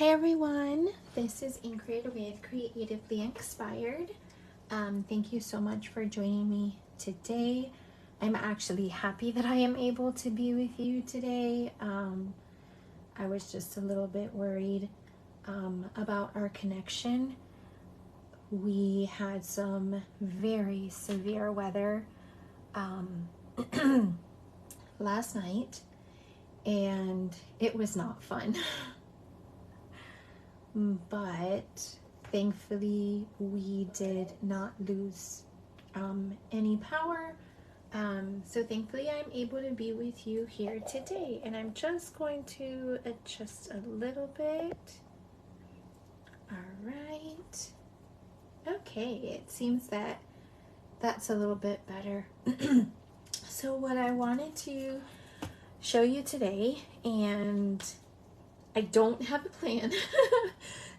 Hi everyone, this is Ingrid with Creatively Inspired. Thank you so much for joining me today. I'm actually happy that I am able to be with you today. I was just a little bit worried about our connection. We had some very severe weather last night, and it was not fun. But thankfully we did not lose any power. So thankfully I'm able to be with you here today, and I'm just going to adjust a little bit. All right. Okay, it seems that that's a little bit better. So what I wanted to show you today, and I don't have a plan,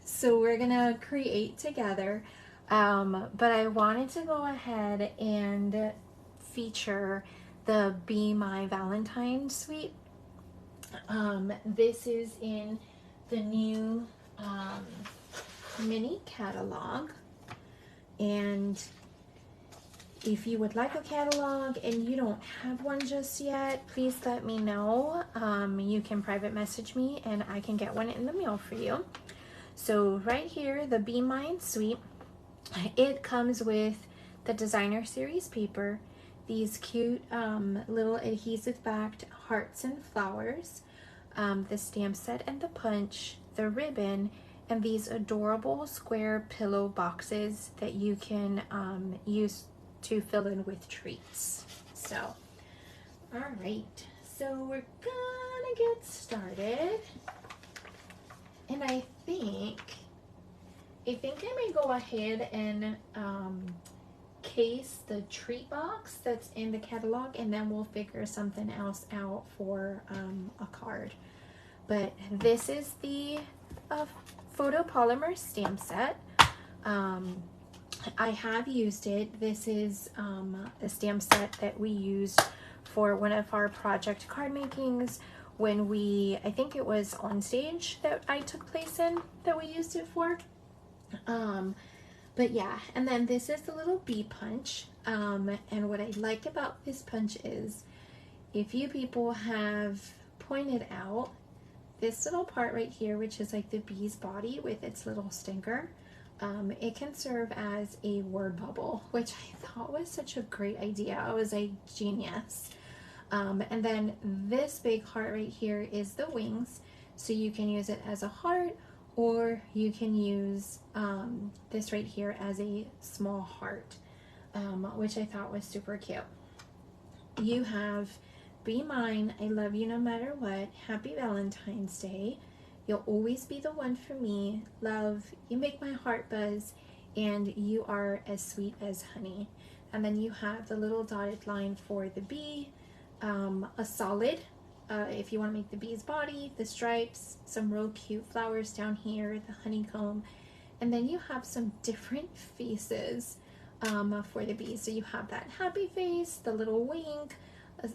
so we're gonna create together, but I wanted to go ahead and feature the Be My Valentine suite. This is in the new mini catalog, and if you would like a catalog and you don't have one just yet, please let me know. You can private message me and I can get one in the mail for you. So right here, the Be Mine suite, it comes with the designer series paper, these cute little adhesive backed hearts and flowers, the stamp set and the punch, the ribbon, and these adorable square pillow boxes that you can use to fill in with treats. So, all right, so we're gonna get started, and I think I may go ahead and case the treat box that's in the catalog, and then we'll figure something else out for a card. But this is the photopolymer stamp set. I have used it. This is a stamp set that we used for one of our project card makings when I think it was on stage that I took place in, that we used it for. But yeah, and then this is the little bee punch. And what I like about this punch is, if you people have pointed out this little part right here, which is like the bee's body with its little stinker, it can serve as a word bubble, which I thought was such a great idea. I was like, genius. And then this big heart right here is the wings, so you can use it as a heart, or you can use this right here as a small heart, which I thought was super cute. You have Be Mine, I love you no matter what, Happy Valentine's Day, you'll always be the one for me, love, you make my heart buzz, and you are as sweet as honey. And then you have the little dotted line for the bee, a solid, if you want to make the bee's body, the stripes, some real cute flowers down here, the honeycomb, and then you have some different faces for the bee. So you have that happy face, the little wink, a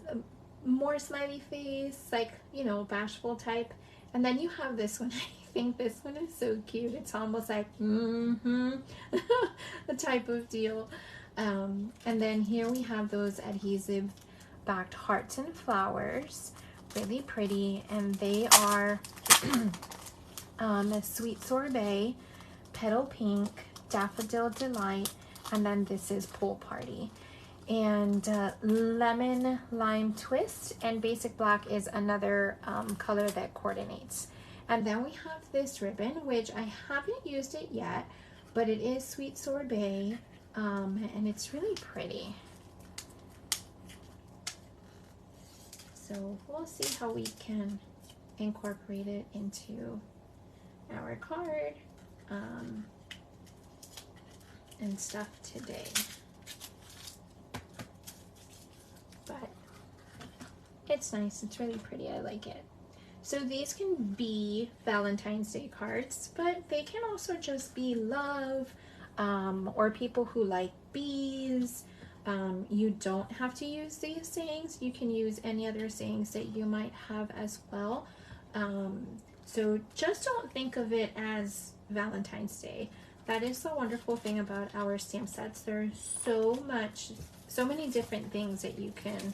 more smiley face, like, you know, bashful type. And then you have this one. I think this one is so cute. It's almost like the type of deal. And then here we have those adhesive backed hearts and flowers, really pretty, and they are Sweet Sorbet, Petal Pink, Daffodil Delight, and then this is Pool Party. And Lemon Lime Twist and Basic Black is another color that coordinates. And then we have this ribbon, which I haven't used it yet, but it is Sweet Sorbet, and it's really pretty. So we'll see how we can incorporate it into our card and stuff today. But it's nice, it's really pretty, I like it. So these can be Valentine's Day cards, but they can also just be love, or people who like bees. You don't have to use these sayings. You can use any other sayings that you might have as well. So just don't think of it as Valentine's Day. That is the wonderful thing about our stamp sets. There's so many different things that you can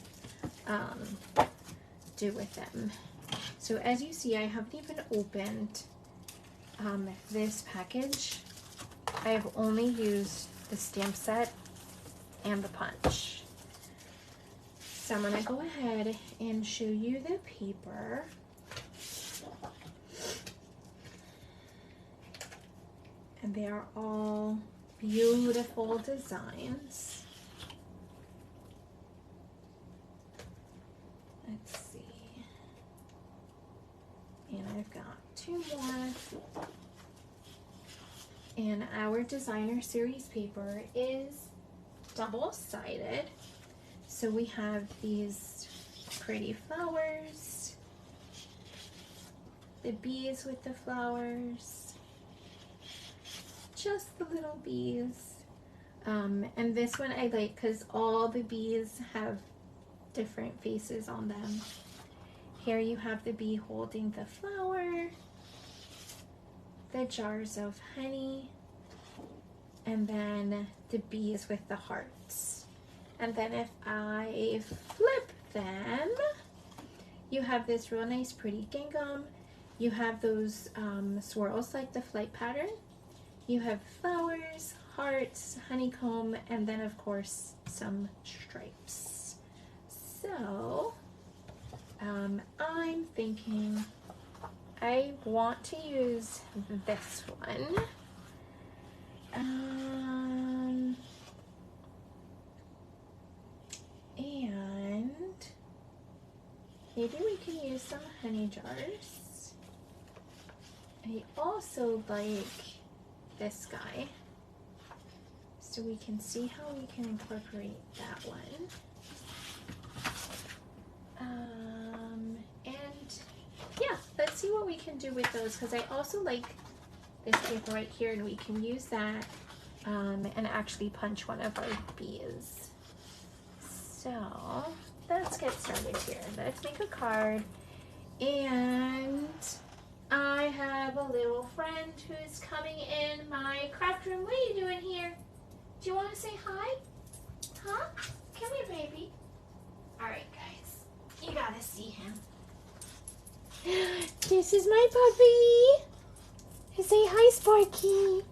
do with them. So as you see, I haven't even opened this package. I have only used the stamp set and the punch. So I'm going to go ahead and show you the paper. And they are all beautiful designs. Let's see. And I've got two more. And our designer series paper is double-sided. So we have these pretty flowers, the bees with the flowers, just the little bees. And this one I like because all the bees have different faces on them. Here you have the bee holding the flower, the jars of honey, and then the bees with the hearts. And then if I flip them, you have this real nice pretty gingham. You have those swirls like the flight pattern. You have flowers, hearts, honeycomb, and then of course some stripes. So I'm thinking I want to use this one. And maybe we can use some honey jars. I also like this guy, so we can see how we can incorporate that one. And yeah, let's see what we can do with those, because I also like this paper right here, and we can use that and actually punch one of our bees. So let's get started here. Let's make a card. And I have a little friend who's coming in my craft room. What are you doing here? Do you want to say hi? Huh? Come here, baby. All right, guys. You gotta see him. This is my puppy. Say hi, Sparky.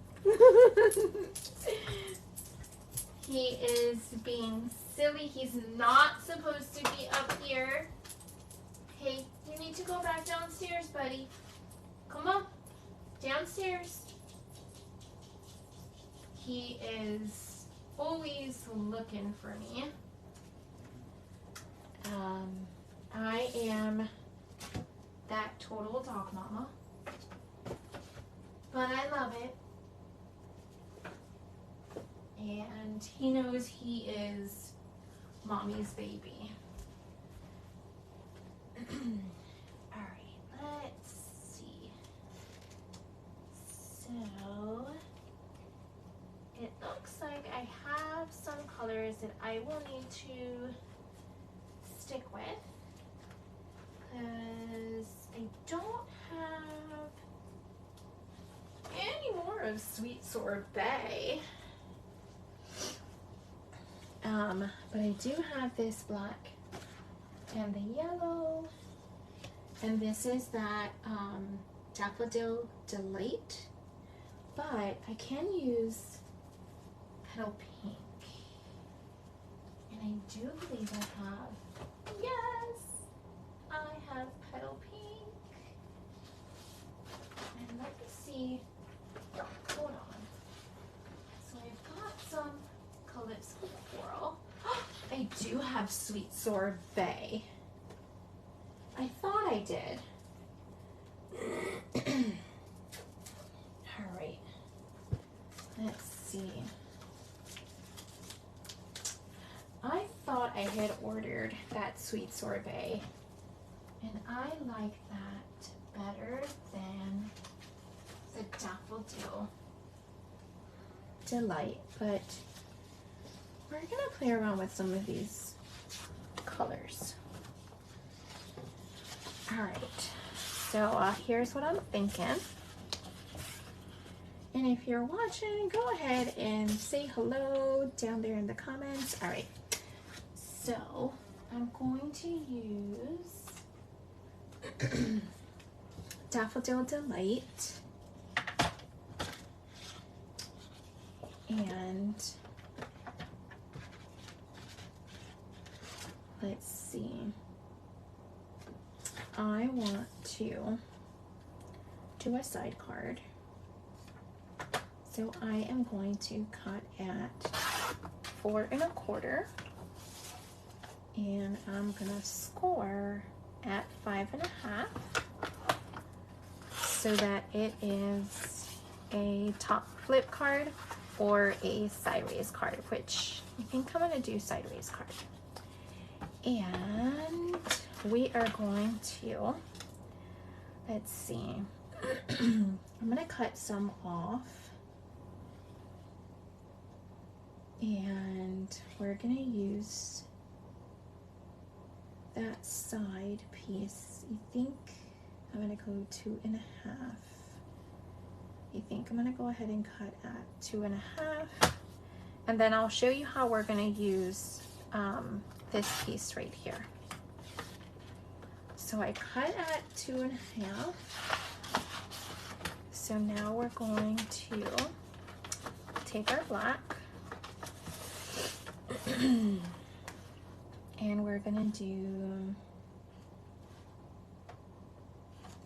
He is being silly. He's not supposed to be up here. Hey, you need to go back downstairs, buddy. Come on, downstairs. He is always looking for me. I am that total dog mama, but I love it. And he knows he is mommy's baby. All right, let's see. So it looks like I have some colors that I will need to stick with, because I don't have any more of Sweet Sorbet. But I do have this black and the yellow, and this is that Daffodil Delight, but I can use Petal Pink, and I do believe I have, yes, I have Petal Pink, and let me see, hold on, so I've got some Calypso Coral. I do have Sweet Sorbet. I thought I did. All right. Let's see. I thought I had ordered that Sweet Sorbet, and I like that better than the Daffodil Delight, but we're gonna play around with some of these colors. All right, So here's what I'm thinking. And if you're watching, go ahead and say hello down there in the comments. All right, so I'm going to use Daffodil Delight. And let's see, I want to do a side card. So I am going to cut at 4 1/4, and I'm gonna score at 5 1/2, so that it is a top flip card or a sideways card, which I think I'm gonna do sideways card. And we are going to, let's see, I'm gonna cut some off. And we're gonna use that side piece. I think I'm gonna go 2 1/2. I think I'm gonna go ahead and cut at 2 1/2. And then I'll show you how we're gonna use this piece right here. So I cut at 2 1/2. So now we're going to take our black and we're gonna do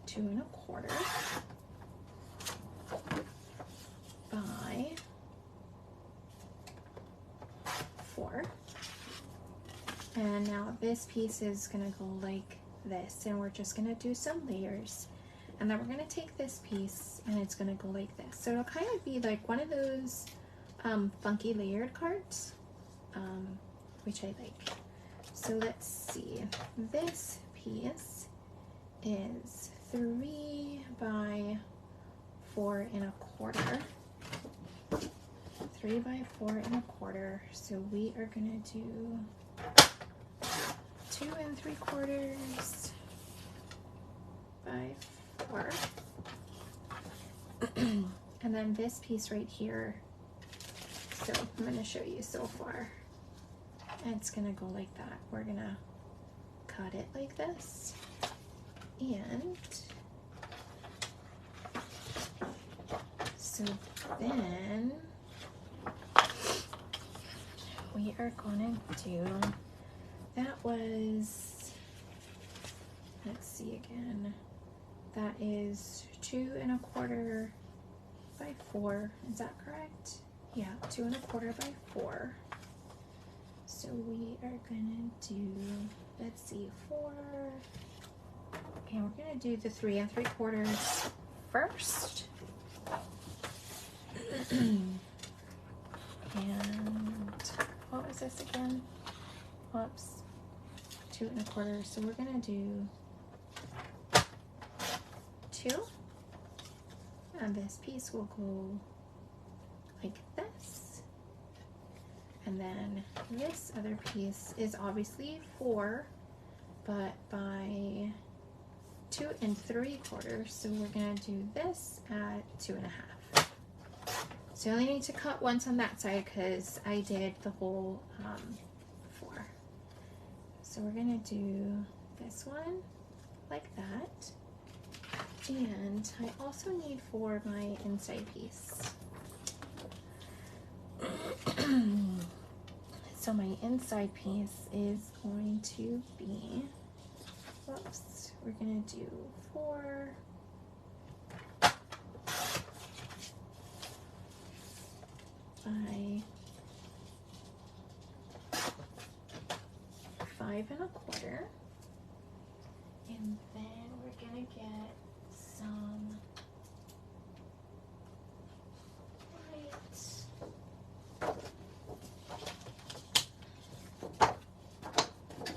2 1/4 by 4. And now this piece is gonna go like this, and we're just gonna do some layers, and then we're gonna take this piece and it's gonna go like this. So it'll kind of be like one of those funky layered cards, which I like. So let's see, this piece is 3 by 4 1/4. 3 by 4 1/4. So we are gonna do 2 3/4 by 4. And then this piece right here, so I'm gonna show you so far. It's gonna go like that. We're gonna cut it like this, and so then we are gonna do, that was, let's see again, that is 2 1/4 by 4, is that correct? Yeah, 2 1/4 by 4. So we are gonna do, let's see, 4, and we're gonna do the 3 3/4 first. And what was this again? Whoops, 2 1/4. So we're gonna do 2, and this piece will go like this. And then this other piece is obviously 4, but by 2 3/4. So we're gonna do this at 2 1/2. So I only need to cut once on that side because I did the whole 4. So we're gonna do this one like that. And I also need for my inside piece. So my inside piece is going to be, whoops, we're gonna do 4 by 5 1/4, and then we're gonna get some white,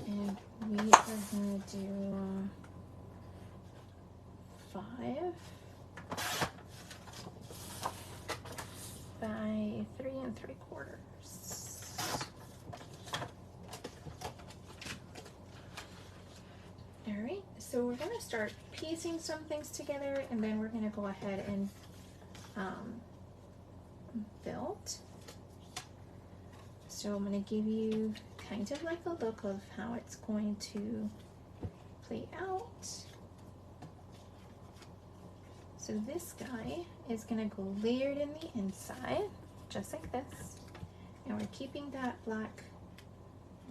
and we are gonna do 5 by 3 3/4. All right, so we're gonna gonna start piecing some things together, and then we're gonna go ahead and build. So I'm gonna give you kind of like a look of how it's going to play out. So this guy is gonna go layered in the inside, just like this. And we're keeping that black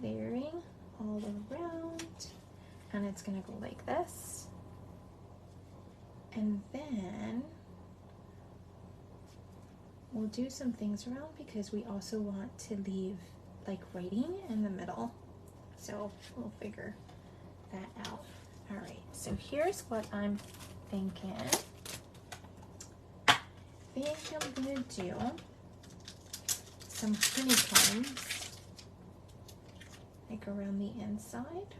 layering all around. And it's gonna go like this. And then we'll do some things around because we also want to leave like writing in the middle. So we'll figure that out. All right, so here's what I'm thinking. I think I'm gonna do some honeycombs like around the inside.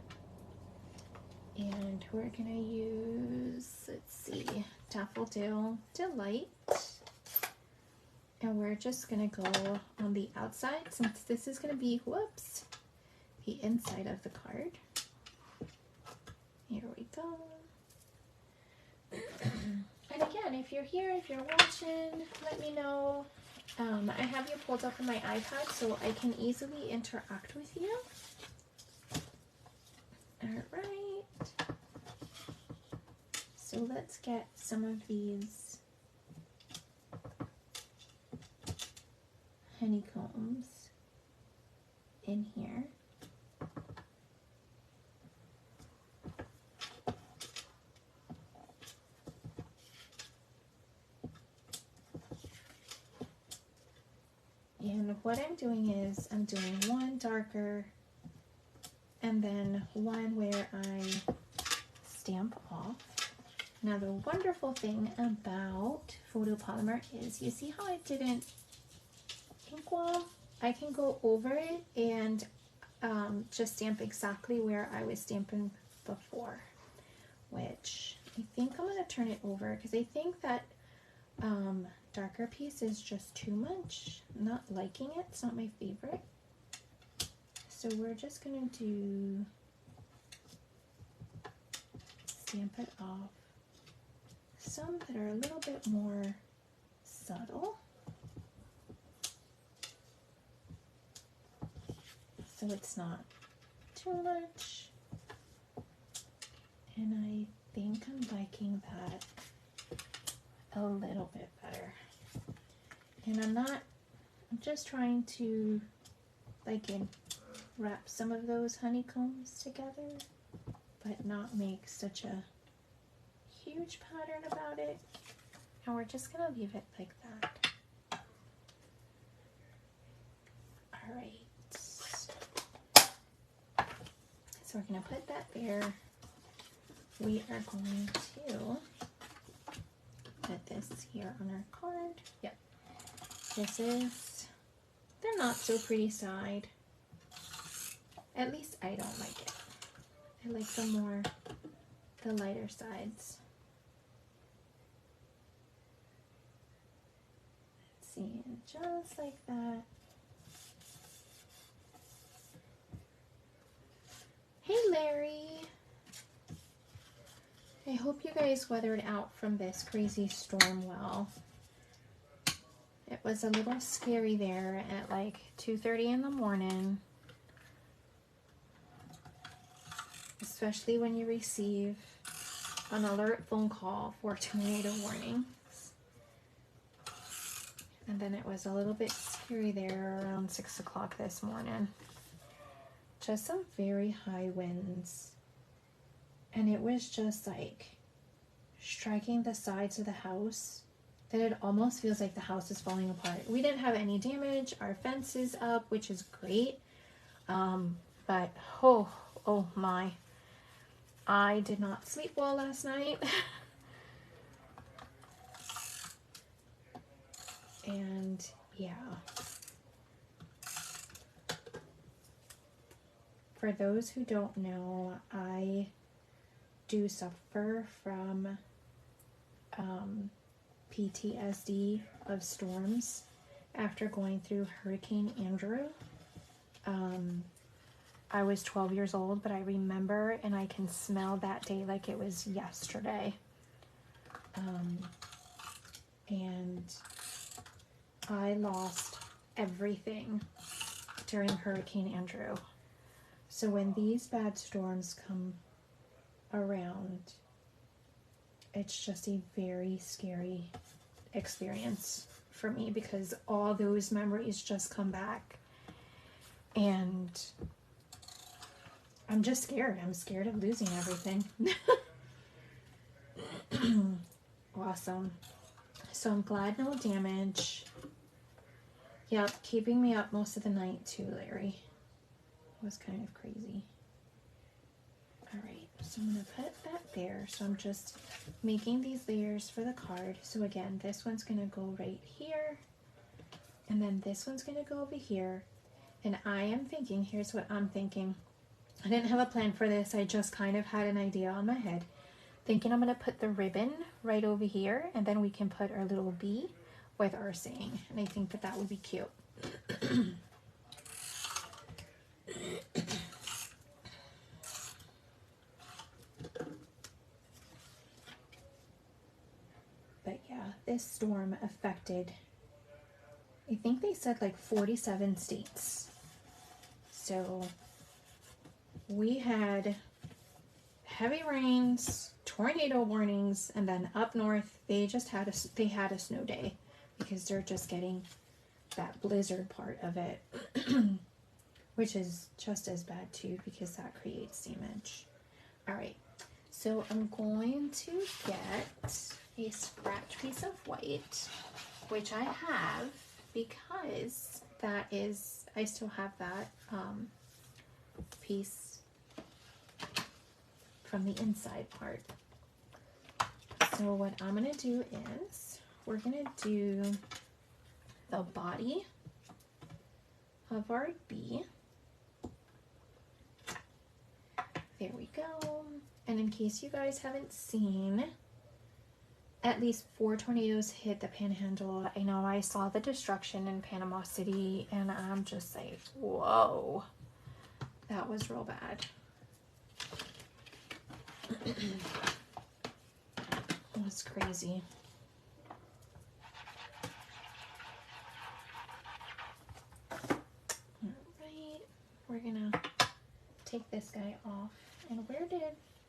And we're gonna use, let's see, Daffodil Delight. And we're just gonna go on the outside since this is gonna be, whoops, the inside of the card. Here we go. And again, if you're here, if you're watching, let me know. I have you pulled up on my iPad so I can easily interact with you. All right. So let's get some of these honeycombs in here. And what I'm doing is I'm doing one darker and then one where I stamp off. Now the wonderful thing about photopolymer is, you see how I didn't ink well? I can go over it and just stamp exactly where I was stamping before, which I think I'm gonna turn it over because I think that darker piece is just too much. I'm not liking it, it's not my favorite. So we're just gonna do, stamp it off some that are a little bit more subtle. So it's not too much. And I think I'm liking that a little bit better. And I'm just trying to like wrap some of those honeycombs together, but not make such a huge pattern about it. And we're just gonna leave it like that. All right. So we're gonna put that there. We are going to put this here on our card. Yep. This is the not so pretty side. At least I don't like it. I like the lighter sides. Let's see, just like that. Hey Larry! I hope you guys weathered out from this crazy storm well. It was a little scary there at like 2:30 in the morning. Especially when you receive an alert phone call for tornado warnings. And then it was a little bit scary there around 6 o'clock this morning. Just some very high winds. And it was just like striking the sides of the house that it almost feels like the house is falling apart. We didn't have any damage. Our fence is up, which is great. But oh my. I did not sleep well last night. And yeah. For those who don't know, I do suffer from PTSD of storms after going through Hurricane Andrew. I was 12 years old, but I remember and I can smell that day like it was yesterday. And I lost everything during Hurricane Andrew. So when these bad storms come around, it's just a very scary experience for me because all those memories just come back. And I'm just scared. I'm scared of losing everything. Awesome. So I'm glad no damage. Yep, keeping me up most of the night too, Larry. It was kind of crazy. Alright, so I'm going to put that there. So I'm just making these layers for the card. So again, this one's going to go right here. And then this one's going to go over here. And I am thinking, here's what I'm thinking. I didn't have a plan for this. I just kind of had an idea on my head. Thinking I'm going to put the ribbon right over here. And then we can put our little bee with our saying. And I think that that would be cute. But yeah, this storm affected, I think they said like 47 states. So we had heavy rains, tornado warnings, and then up north they just had a snow day because they're just getting that blizzard part of it, which is just as bad too because that creates damage. All right, so I'm going to get a scratch piece of white, which I have because that is, I still have that piece from the inside part. So what I'm going to do is we're going to do the body of our bee. There we go. And in case you guys haven't seen, at least 4 tornadoes hit the Panhandle. I know I saw the destruction in Panama City and I'm just like, whoa, that was real bad. It was crazy. Alright, we're gonna take this guy off. And where did,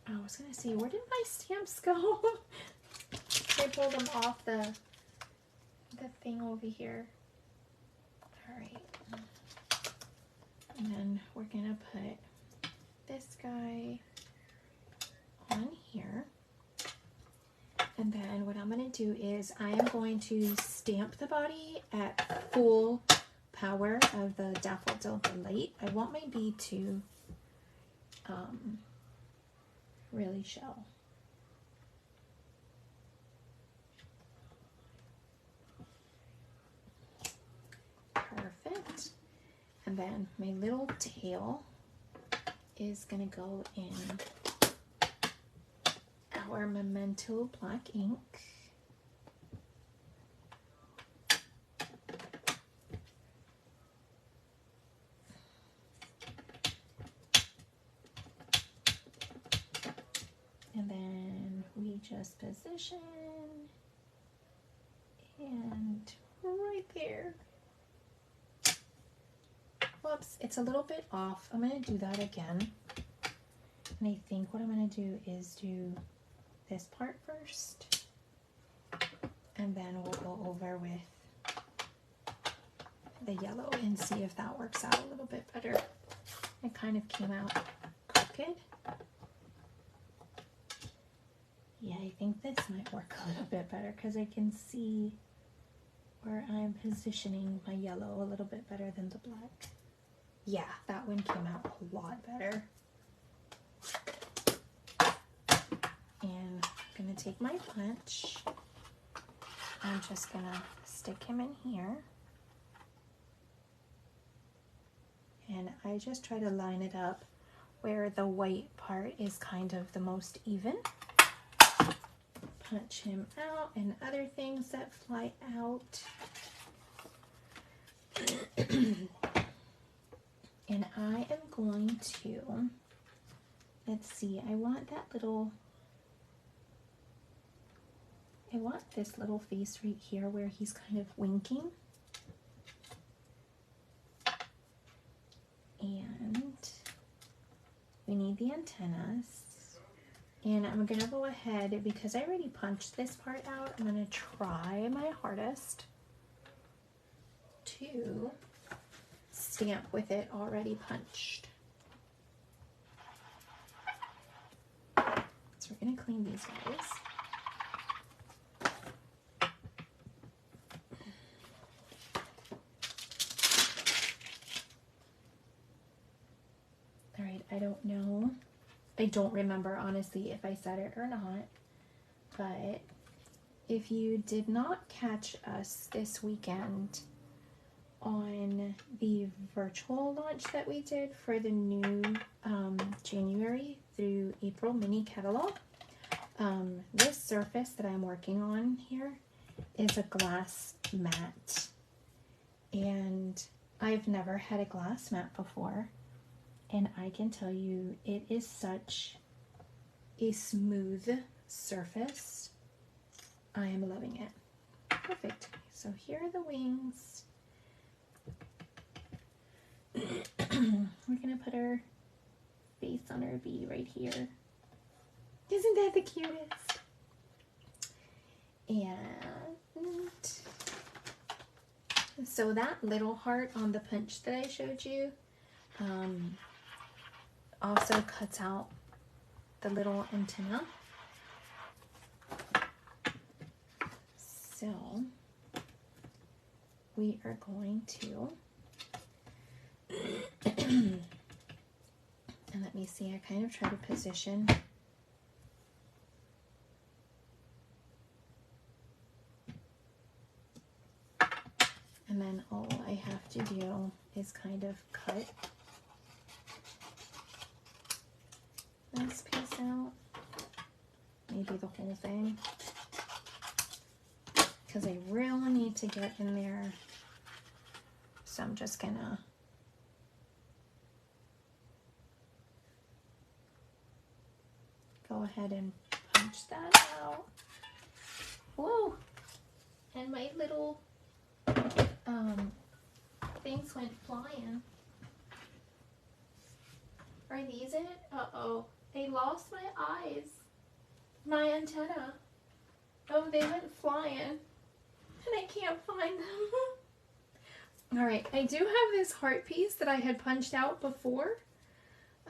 I was gonna see, where did my stamps go? I pulled them off the thing over here. Alright. And then we're gonna put this guy on here. And then what I'm going to do is I am going to stamp the body at full power of the Daffodil Delight. I want my bee to really show. Perfect. And then my little tail is going to go in our Memento black ink. And then we just position and right there. Whoops, it's a little bit off. I'm going to do that again. And I think what I'm going to do is do this part first, and then we'll go over with the yellow and see if that works out a little bit better. It kind of came out crooked. Yeah, I think this might work a little bit better because I can see where I'm positioning my yellow a little bit better than the black. Yeah, that one came out a lot better. And I'm going to take my punch. I'm just going to stick him in here. And I just try to line it up where the white part is kind of the most even. Punch him out and other things that fly out. And I am going to, let's see, I want this little face right here where he's kind of winking. And we need the antennas. And I'm gonna go ahead, because I already punched this part out, I'm gonna try my hardest to stamp with it already punched. So we're gonna clean these guys. All right, I don't know. I don't remember honestly if I said it or not, but if you did not catch us this weekend on the virtual launch that we did for the new January through April mini catalog, this surface that I'm working on here is a glass mat, and I've never had a glass mat before, and I can tell you it is such a smooth surface. I am loving it. Perfect. So here are the wings. We're gonna put our face on our bee right here. Isn't that the cutest? And so that little heart on the punch that I showed you also cuts out the little antenna. So we are going to and let me see, I kind of try to position and then all I have to do is kind of cut this piece out, maybe the whole thing, because I really need to get in there. So I'm just gonna go ahead and punch that out. Whoa! And my little things went flying. Are these it? Uh-oh. I lost my eyes. My antenna. Oh, they went flying. And I can't find them. Alright, I do have this heart piece that I had punched out before.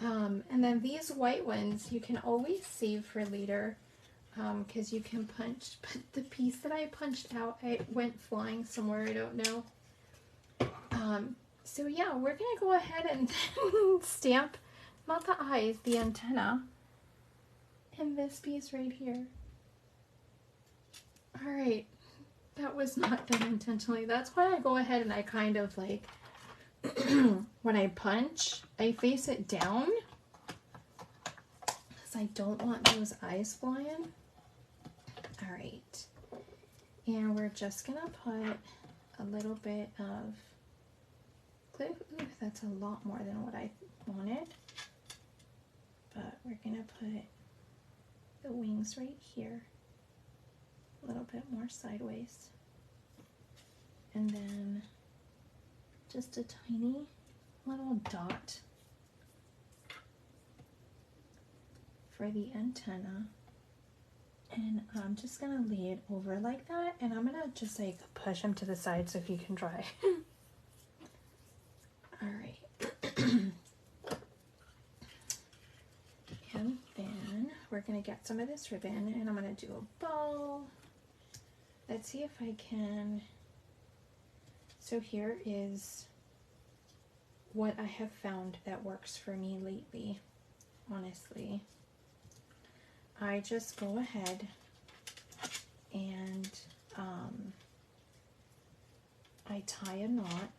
And then these white ones you can always save for later, because you can punch, but the piece that I punched out, it went flying somewhere, I don't know. So yeah, we're gonna go ahead and stamp, not the eyes, the antenna, in this piece right here. Alright, that was not done intentionally. That's why I go ahead and I kind of like, when I punch, I face it down, because I don't want those eyes flying. Alright, and we're just gonna put a little bit of glue. Ooh, that's a lot more than what I wanted, but we're gonna put the wings right here, a little bit more sideways, and then just a tiny little dot for the antenna, and I'm just gonna lay it over like that, and I'm gonna just like push them to the side so he can dry. All right. And then we're gonna get some of this ribbon, and I'm gonna do a bow. Let's see if I can. So here is what I have found that works for me lately, honestly. I just go ahead and I tie a knot.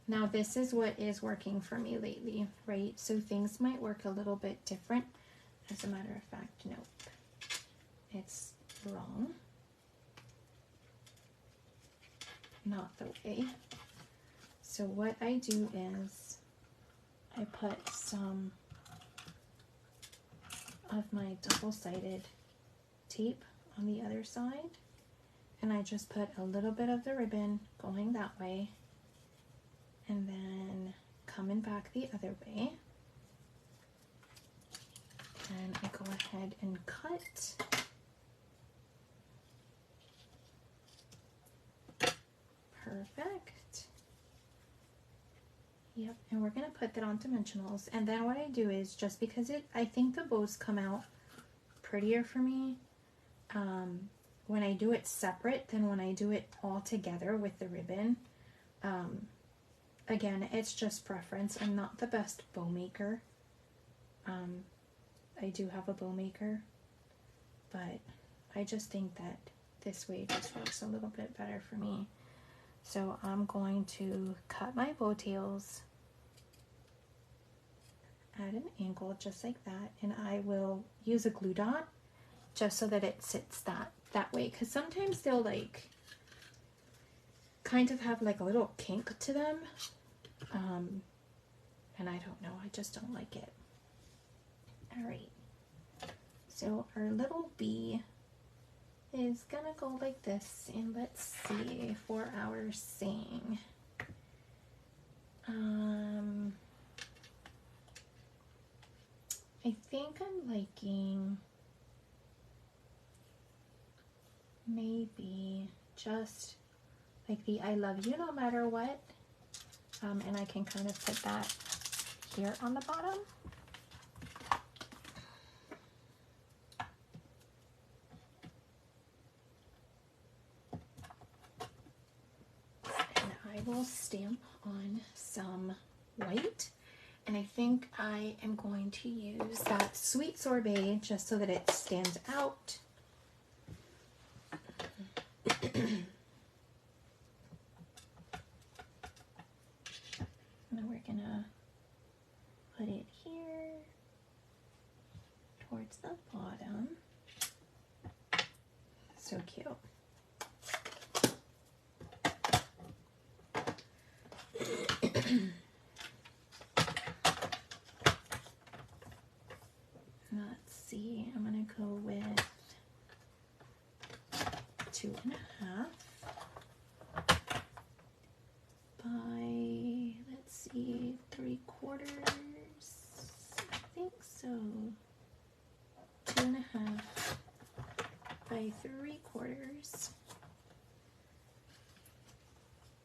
Now this is what is working for me lately, right? So things might work a little bit different. As a matter of fact, nope, it's wrong. Not the way So what I do is I put some of my double-sided tape on the other side, and I just put a little bit of the ribbon going that way and then coming back the other way, and I go ahead and cut. Perfect. Yep, and we're gonna put that on dimensionals, and then what I do is, just because I think the bows come out prettier for me when I do it separate than when I do it all together with the ribbon. Again, it's just preference. I'm not the best bow maker. I do have a bow maker, but I just think that this way just works a little bit better for me. So I'm going to cut my bow tails at an angle just like that, and I will use a glue dot just so that it sits that way, because sometimes they'll like kind of have like a little kink to them, and I don't know, I just don't like it. All right, so our little bee is gonna go like this, and let's see for our saying. I think I'm liking maybe just like the I love you no matter what, and I can kind of put that here on the bottom. And I will stamp on some white, and I think I am going to use that Sweet Sorbet just so that it stands out. And then we're gonna put it here towards the bottom. So cute. Let's see, I'm gonna go with 2.5 by, let's see, 3/4. I think so. 2.5 by 3/4.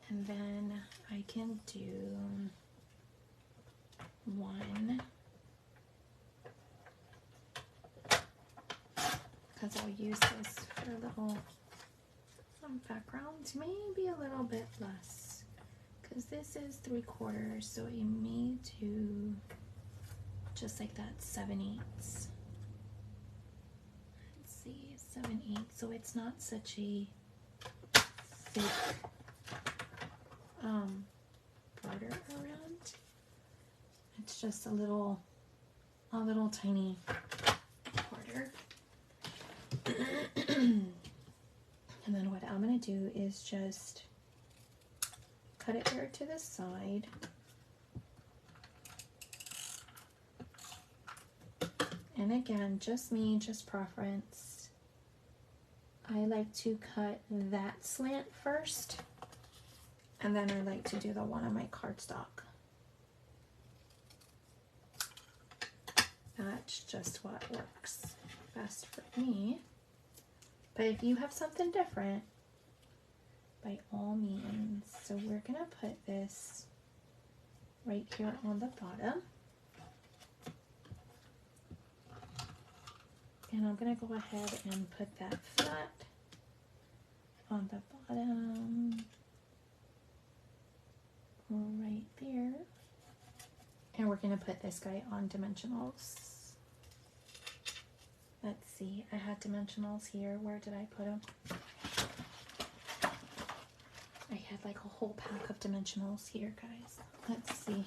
And then I can do 1, because I'll use this for a little background, maybe a little bit less, because this is 3/4, so you may do just like that 7/8. Let's see, 7/8, so it's not such a thick border around. It's just a little tiny border. And then what I'm going to do is just cut it here to the side. And again, just me, just preference. I like to cut that slant first, and then I like to do the one on my cardstock. That's just what works best for me. But if you have something different, by all means. So we're gonna put this right here on the bottom. And I'm gonna go ahead and put that flat on the bottom, right there. And we're gonna put this guy on dimensionals. Let's see, I had dimensionals here. Where did I put them? I had like a whole pack of dimensionals here, guys. Let's see.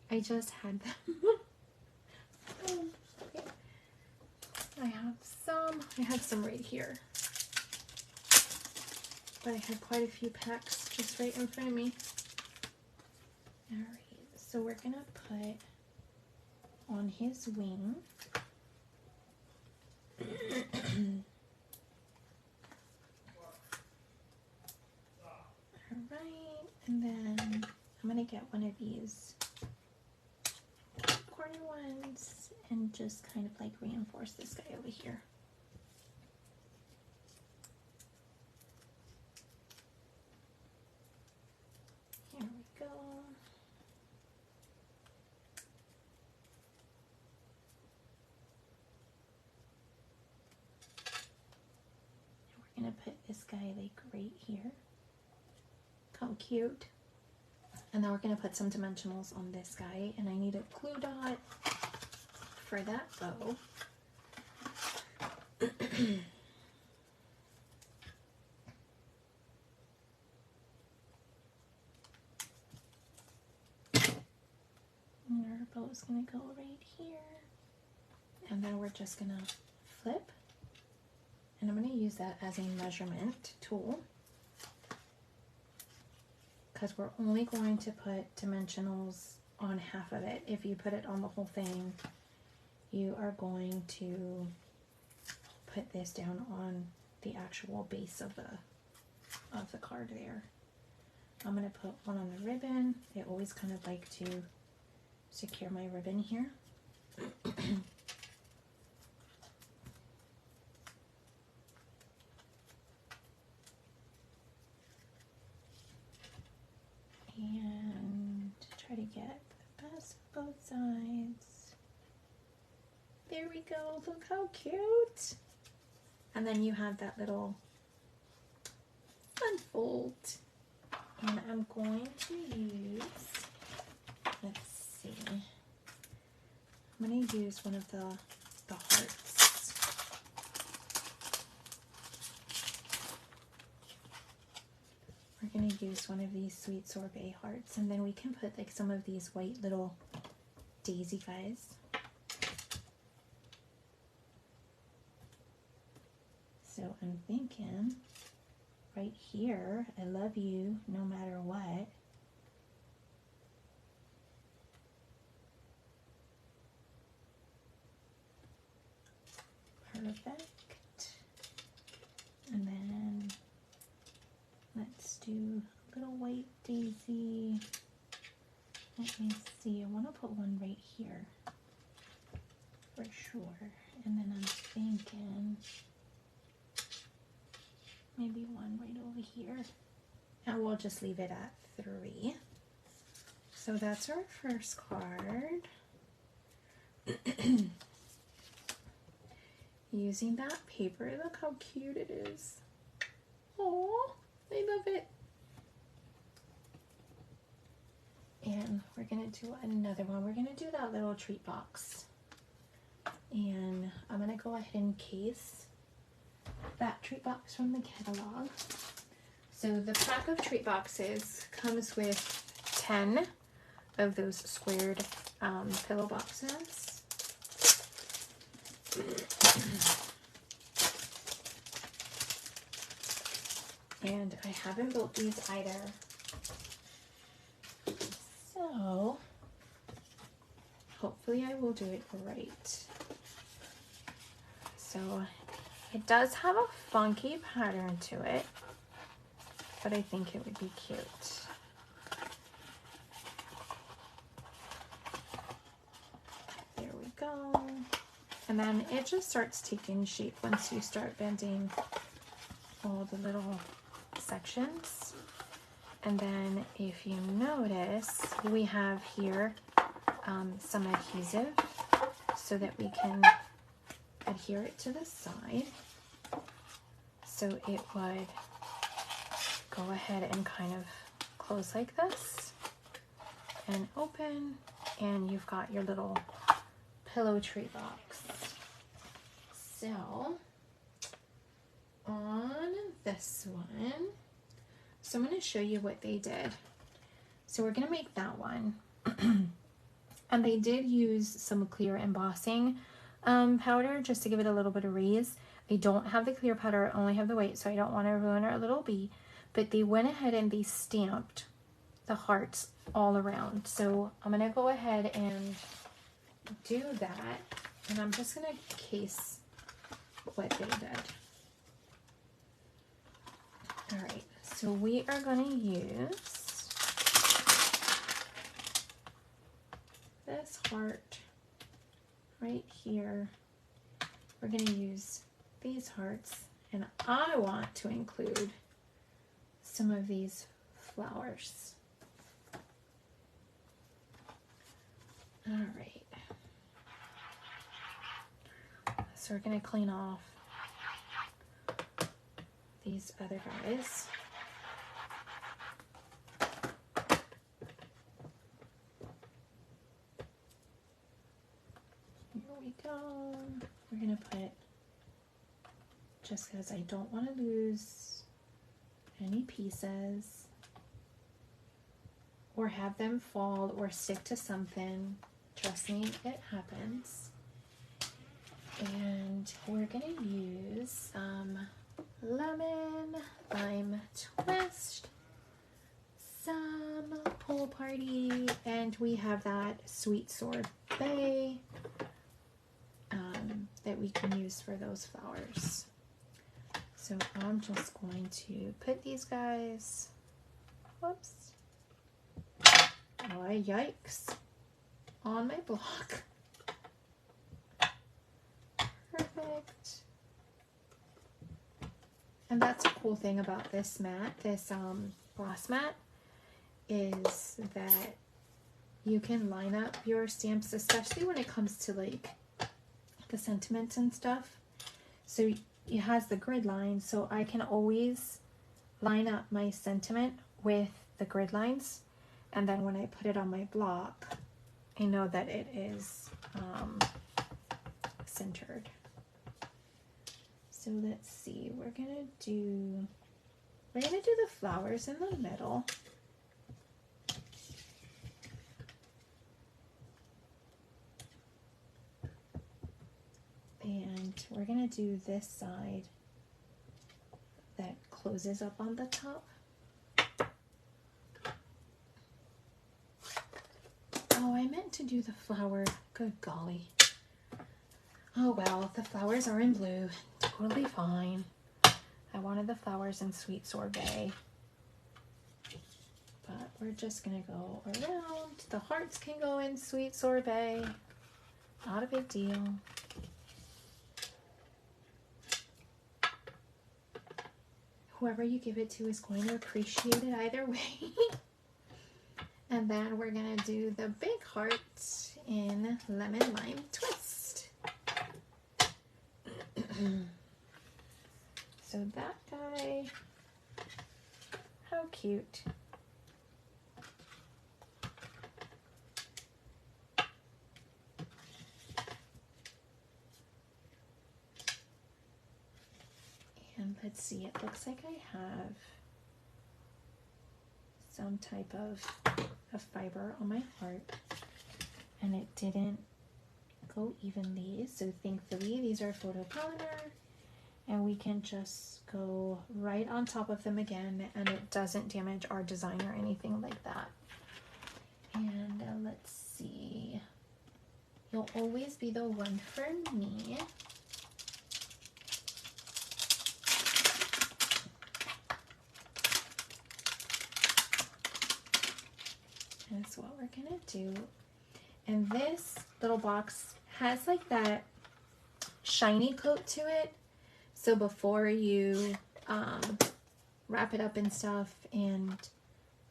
I just had them. Okay. I have some right here. but I have quite a few packs just right in front of me. Alright, so we're going to put on his wing. Alright, and then I'm going to get one of these corner ones and just kind of like reinforce this guy over here. Here we go. And we're going to put this guy like right here. How cute. And then we're going to put some dimensionals on this guy, and I need a glue dot for that bow. And our bow is going to go right here. And then we're just going to flip. And I'm going to use that as a measurement tool, because we're only going to put dimensionals on half of it. If you put it on the whole thing, you are going to put this down on the actual base of the card there. I'm going to put one on the ribbon. I always kind of like to secure my ribbon here. And try to get the best of both sides. There we go, look how cute. And then you have that little unfold. And I'm going to use, let's see, I'm going to use one of the hearts. We're going to use one of these sweet sorbet hearts, and then we can put like some of these white little daisy guys. So I'm thinking right here, I love you no matter what. Perfect. And then let's do a little white daisy. Let me see, I want to put one right here for sure. And then I'm thinking maybe one right over here. And we'll just leave it at 3. So that's our first card. Using that paper, look how cute it is. Oh, I love it. And we're gonna do another one. We're gonna do that little treat box. And I'm gonna go ahead and case that treat box from the catalog. So the pack of treat boxes comes with 10 of those squared pillow boxes. And I haven't built these either. So hopefully I will do it right. So it does have a funky pattern to it, but I think it would be cute. There we go. And then it just starts taking shape once you start bending all the little sections. And then if you notice, we have here some adhesive so that we can adhere it to the side. So it would go ahead and kind of close like this and open, and you've got your little pillow treat box. So on this one, so I'm going to show you what they did. So we're going to make that one. And they did use some clear embossing powder just to give it a little bit of raise. I don't have the clear powder, I only have the white, so I don't want to ruin our little bee. but they went ahead and they stamped the hearts all around. So I'm gonna go ahead and do that, and I'm just gonna case what they did. All right, so we are gonna use this heart right here. We're gonna use these hearts, and I want to include some of these flowers. All right. So we're gonna clean off these other guys. Here we go. We're gonna put, just because I don't want to lose any pieces or have them fall or stick to something. Trust me, it happens. And we're gonna use some lemon lime twist, some Pool Party, and we have that sweet sorbet that we can use for those flowers. So I'm just going to put these guys, whoops, oh yikes, on my block. Perfect. And that's a cool thing about this mat, this gloss mat, is that you can line up your stamps, especially when it comes to like the sentiments and stuff. So it has the grid line, so I can always line up my sentiment with the grid lines, and then when I put it on my block, I know that it is centered. So let's see, we're gonna do the flowers in the middle. And we're gonna do this side that closes up on the top. Oh, I meant to do the flower. Good golly. Oh well, the flowers are in blue. Totally fine. I wanted the flowers in sweet sorbet. But we're just gonna go around. The hearts can go in sweet sorbet. Not a big deal. Whoever you give it to is going to appreciate it either way. And then we're gonna do the big heart in lemon lime twist. So that guy, how cute. And let's see, it looks like I have some type of fiber on my heart, and it didn't go evenly, so thankfully these are photopolymer, and we can just go right on top of them again, and it doesn't damage our design or anything like that. And let's see, you'll always be the one for me. That's what we're gonna do. And this little box has like that shiny coat to it. So before you wrap it up and stuff and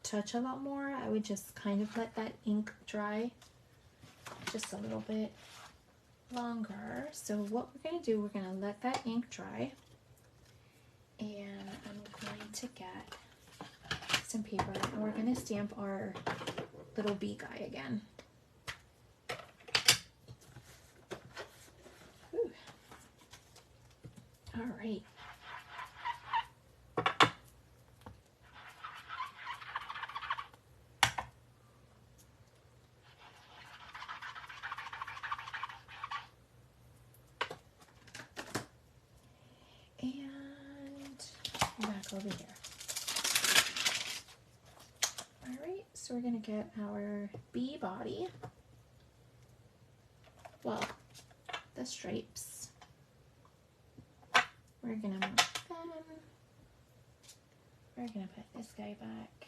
touch a lot more, I would just kind of let that ink dry just a little bit longer. So what we're gonna do, we're gonna let that ink dry, and I'm going to get some paper, and we're gonna stamp our little bee guy again. Whew. All right. And back over here. So we're going to get our bee body. Well, the stripes. We're going to mark them. We're going to put this guy back.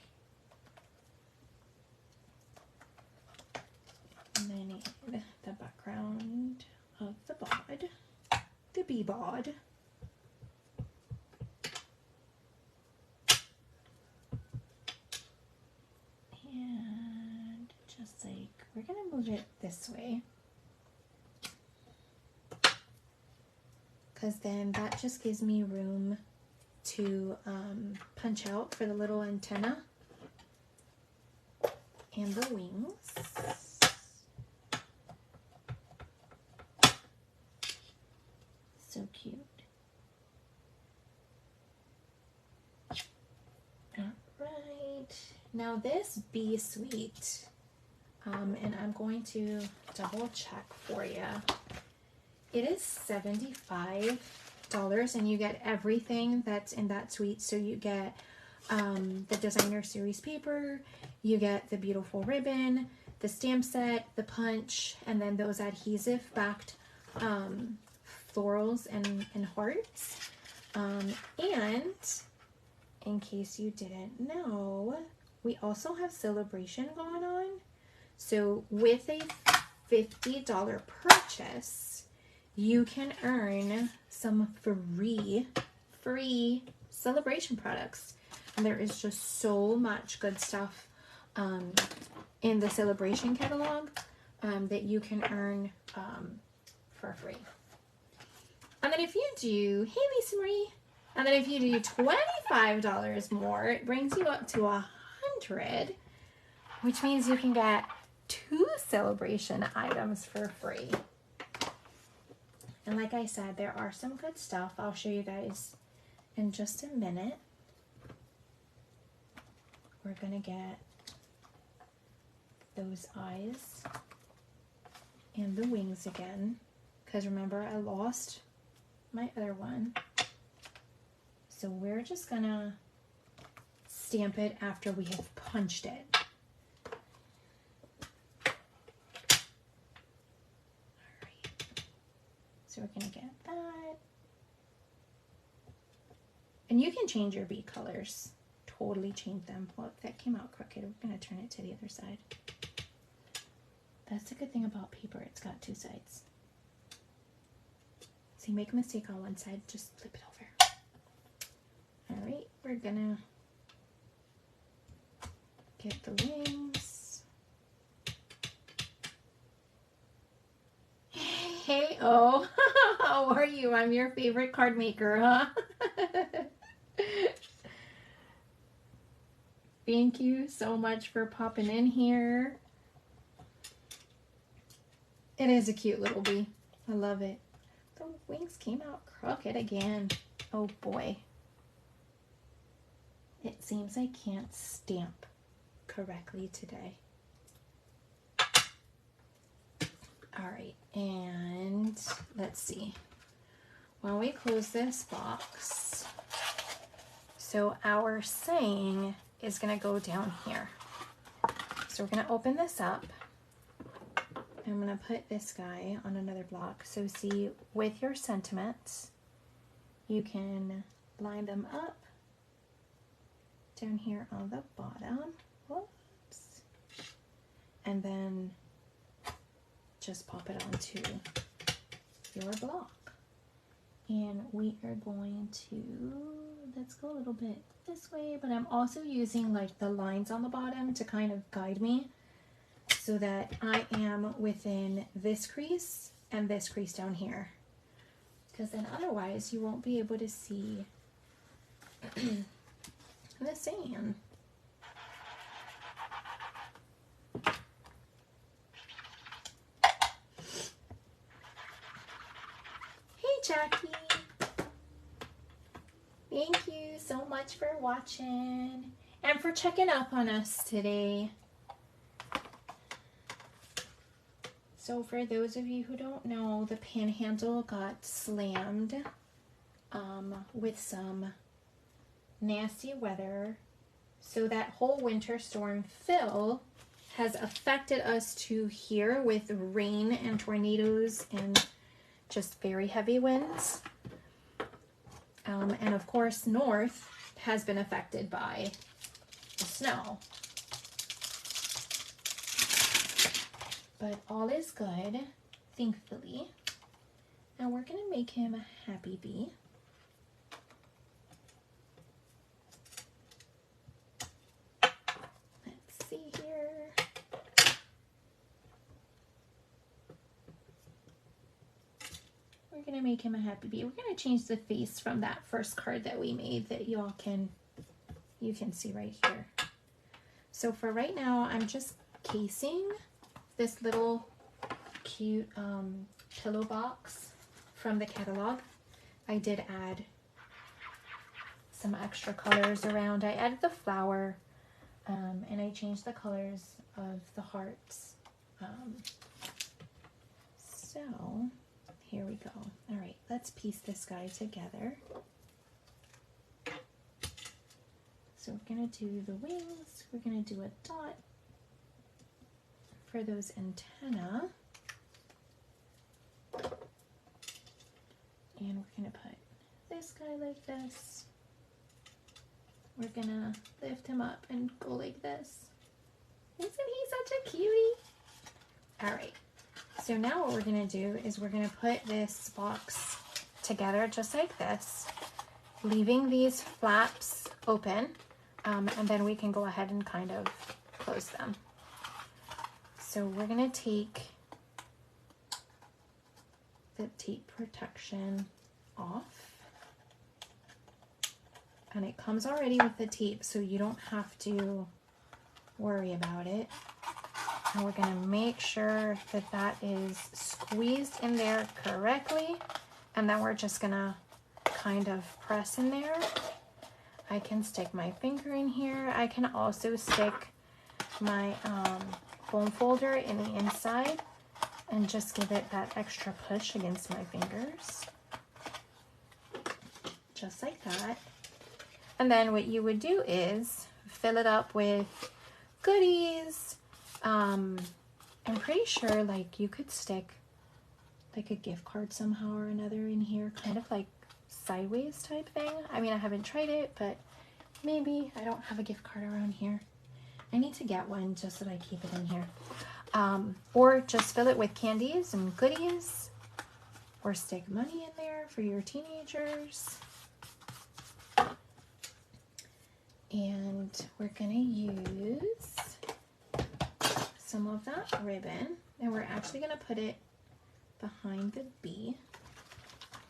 And then I need the background of the bod, the bee bod. And just like, we're going to move it this way. Because then that just gives me room to punch out for the little antenna and the wings. So cute. All right. Now this bee suite, and I'm going to double check for you. It is $75 and you get everything that's in that suite. So you get the designer series paper, you get the beautiful ribbon, the stamp set, the punch, and then those adhesive backed florals and hearts. And in case you didn't know, we also have celebration going on. So with a $50 purchase, you can earn some free celebration products. And there is just so much good stuff in the celebration catalog that you can earn for free. And then if you do, hey Lisa Marie, and then if you do $25 more, it brings you up to $100, which means you can get 2 celebration items for free. And like I said, there are some good stuff. I'll show you guys in just a minute. We're gonna get those eyes and the wings again, because remember I lost my other one. So we're just gonna stamp it after we have punched it. So we're going to get that. And you can change your bee colors. Totally change them. Well, if that came out crooked, we're going to turn it to the other side. That's the good thing about paper. It's got 2 sides. So you make a mistake on one side, just flip it over. Alright, we're going to get the wings. Hey, oh, how are you? I'm your favorite card maker, huh? Thank you so much for popping in here. It is a cute little bee. I love it. The wings came out crooked again. Oh boy. It seems I can't stamp correctly today. All right, and let's see. When we close this box, so our saying is going to go down here. So we're going to open this up. I'm going to put this guy on another block. So see, with your sentiments, you can line them up down here on the bottom. Whoops. And then just pop it onto your block. And we are going to, let's go a little bit this way, but I'm also using like the lines on the bottom to kind of guide me so that I am within this crease and this crease down here. Because then otherwise you won't be able to see the sand. Jackie, thank you so much for watching and for checking up on us today. So for those of you who don't know, the panhandle got slammed with some nasty weather. So that whole winter storm Phil has affected us to here with rain and tornadoes and just very heavy winds. And of course, north has been affected by the snow. But all is good, thankfully. Now we're gonna make him a happy bee. Let's see here. We're gonna make him a happy bee. We're gonna change the face from that first card that we made that you can see right here. So for right now, I'm just casing this little cute pillow box from the catalog. I did add some extra colors around. I added the flower and I changed the colors of the hearts. So here we go. All right, let's piece this guy together. So we're gonna do the wings. We're gonna do a dot for those antennae. And we're gonna put this guy like this. We're gonna lift him up and go like this. Isn't he such a cutie? All right, so now what we're gonna do is we're gonna put this box together just like this, leaving these flaps open, and then we can go ahead and kind of close them. So we're gonna take the tape protection off, and it comes already with the tape, so you don't have to worry about it. And we're gonna make sure that that is squeezed in there correctly, and then we're just gonna kind of press in there. I can stick my finger in here. I can also stick my foam folder in the inside and just give it that extra push against my fingers. Just like that. And then what you would do is fill it up with goodies. I'm pretty sure like you could stick like a gift card somehow or another in here, kind of like sideways type thing. I mean, I haven't tried it, but maybe. I don't have a gift card around here. I need to get one just so that I keep it in here. Or just fill it with candies and goodies, or stick money in there for your teenagers. And we're gonna use some of that ribbon, and we're actually gonna put it behind the bee.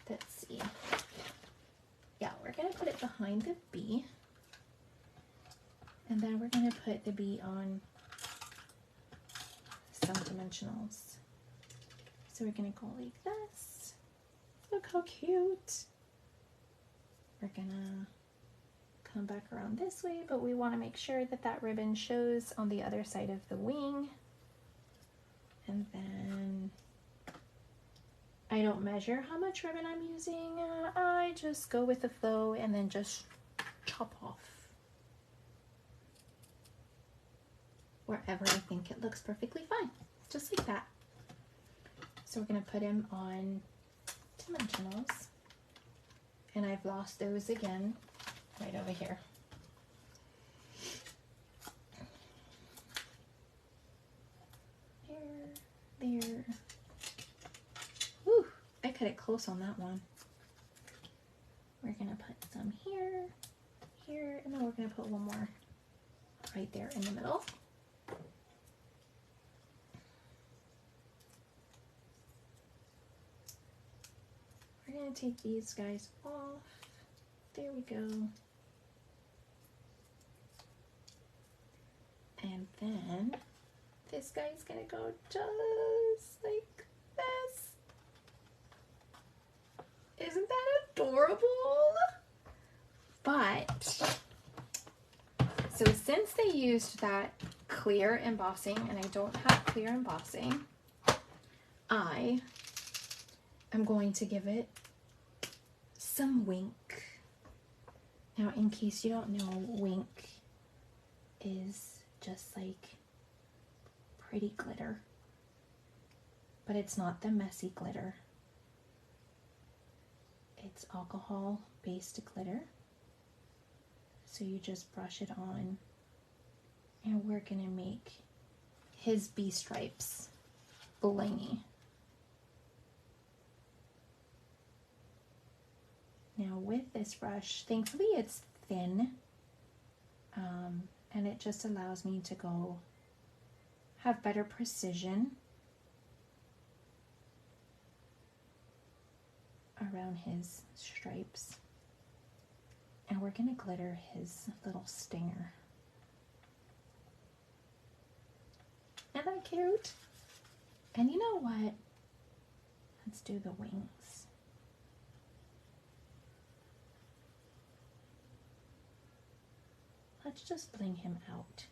Let's see. Yeah, we're gonna put it behind the bee, and then we're gonna put the bee on some dimensionals. So we're gonna go like this. Look how cute. We're gonna come back around this way, but we want to make sure that that ribbon shows on the other side of the wing. And then I don't measure how much ribbon I'm using. I just go with the flow and then just chop off wherever I think it looks perfectly fine, just like that. So we're going to put him on dimensionals, and I've lost those again right over here. There. Whew, I cut it close on that one. We're gonna put some here, here, and then we're gonna put one more right there in the middle. We're gonna take these guys off. There we go. And then this guy's gonna go just like this. Isn't that adorable? But, so since they used that clear embossing, and I don't have clear embossing, I am going to give it some wink. Now, in case you don't know, wink is just like pretty glitter, but it's not the messy glitter. It's alcohol based glitter. So you just brush it on, and we're gonna make his bee stripes blingy. Now with this brush, thankfully it's thin, and it just allows me to go have better precision around his stripes. And we're gonna glitter his little stinger. Isn't that cute? And you know what? Let's do the wings. Let's just bling him out.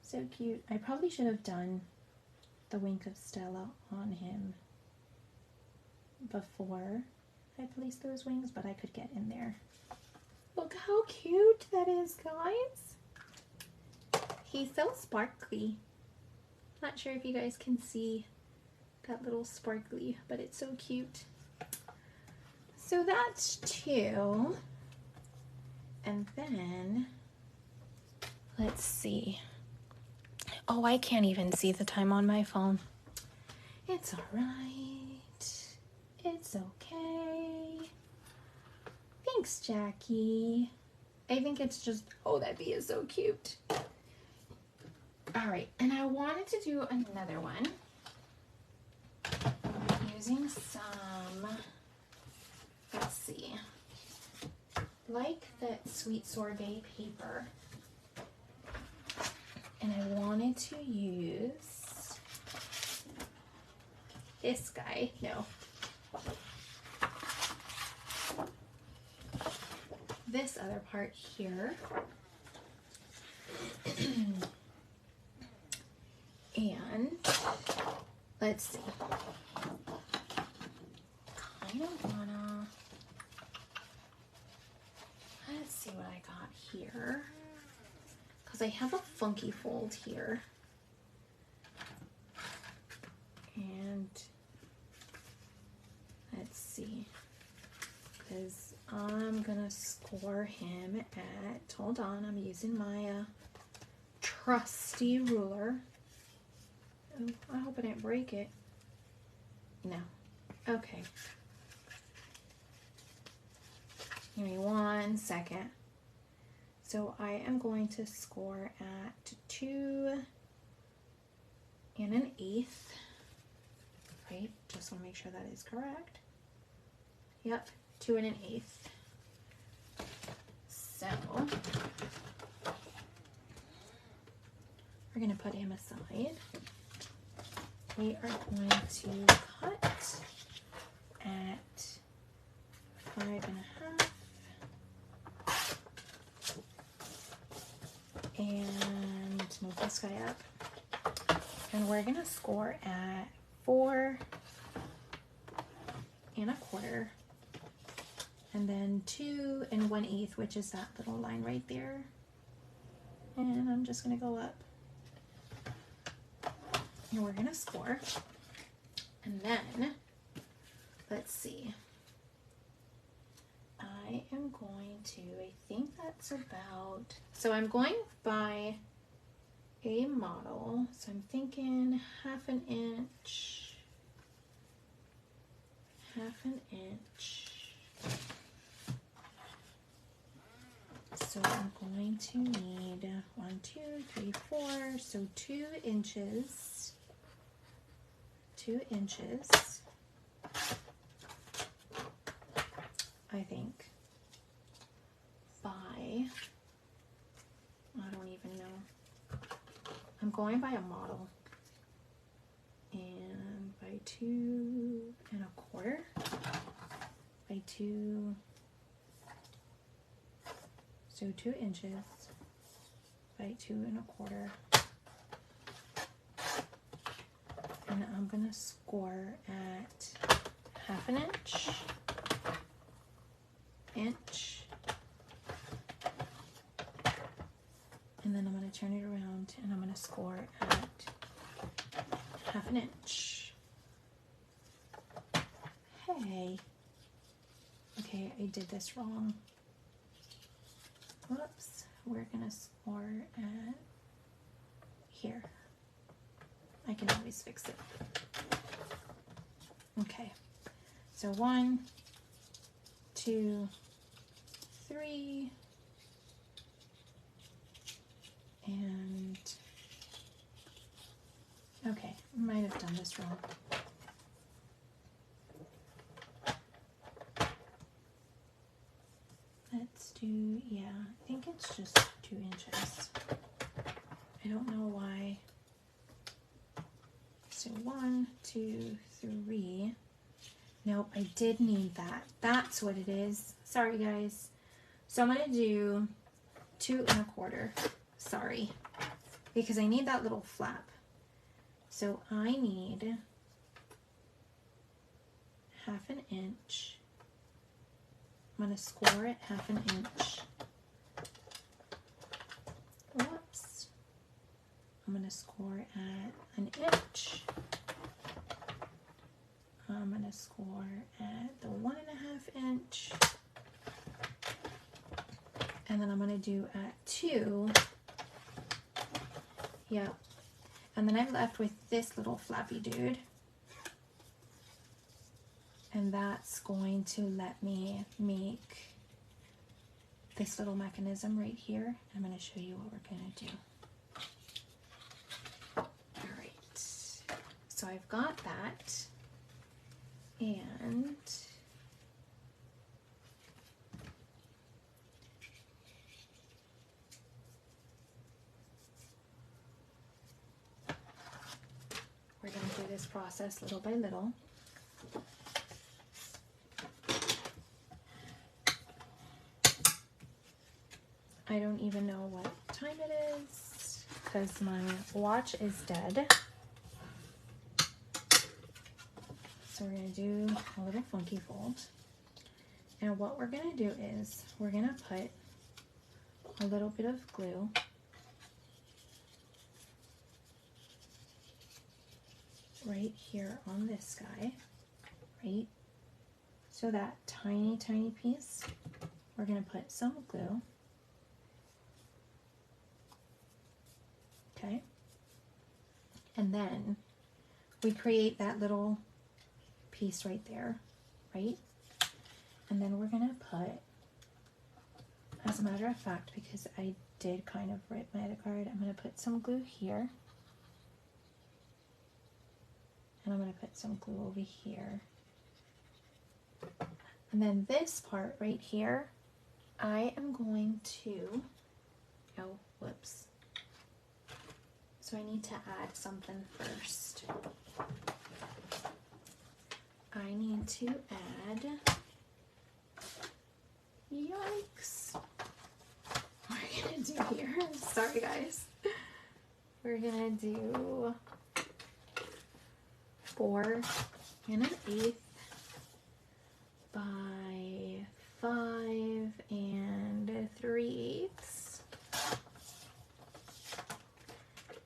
So cute. I probably should have done the wink of Stella on him before I placed those wings, but I could get in there. Look how cute that is, guys. He's so sparkly. Not sure if you guys can see that little sparkly, but it's so cute. So that's 2. And then, let's see. Oh, I can't even see the time on my phone. It's all right. It's okay. Thanks, Jackie. I think it's just, oh, that bee is so cute. All right, and I wanted to do another one using some, let's see, like that sweet sorbet paper. And I wanted to use this guy, no, this other part here. And let's see, kind of wanna, let's see what I got here, because I have a funky fold here. And let's see, because I'm gonna score him at, hold on, I'm using my trusty ruler. Oh, I hope I didn't break it. No. Okay. Give me 1 second. So I am going to score at 2 1/8. Right? Just want to make sure that is correct. Yep, 2 1/8. So we're going to put him aside. We are going to cut at 5 1/2 and move this guy up. And we're gonna score at 4 1/4 and then 2 1/8, which is that little line right there. And I'm just gonna go up. And we're gonna score, and then let's see, I am going to, I think that's about, so I'm going by a model, so I'm thinking 1/2 inch, 1/2 inch. So I'm going to need 1, 2, 3, 4, so 2 inches. 2 inches, I think, by, I don't even know, I'm going by a model, and by 2 1/4, by 2, so 2 inches, by 2 1/4. And I'm gonna score at 1/2 inch score at 1/2 inch. Hey, okay, I did this wrong. Whoops, we're gonna score at here. I can always fix it. Okay, so 1, 2, 3, and okay, I might have done this wrong. Let's do, yeah, I think it's just 2 inches. I don't know why. So 1, 2, 3. Nope, I did need that. That's what it is. Sorry, guys. So I'm going to do 2 1/4. Sorry. Because I need that little flap. So I need 1/2 inch. I'm going to score it 1/2 inch. Whoops. I'm going to score at 1 inch. I'm going to score at the 1.5 inch. And then I'm going to do at 2. Yep. And then I'm left with this little flappy dude. And that's going to let me make this little mechanism right here. I'm going to show you what we're going to do. All right. So I've got that. And we're going to do this process little by little. I don't even know what time it is because my watch is dead. So we're going to do a little funky fold. And what we're going to do is we're going to put a little bit of glue right here on this guy, right? So that tiny, tiny piece, we're going to put some glue. Okay. And then we create that little piece right there, right? And then we're gonna put, as a matter of fact, because I did kind of rip my other card, I'm gonna put some glue here. And I'm gonna put some glue over here. And then this part right here, I am going to, oh, whoops. So I need to add something first. I need to add, yikes. What are we gonna do here? Sorry guys. We're gonna do 4 1/8 by 5 3/8.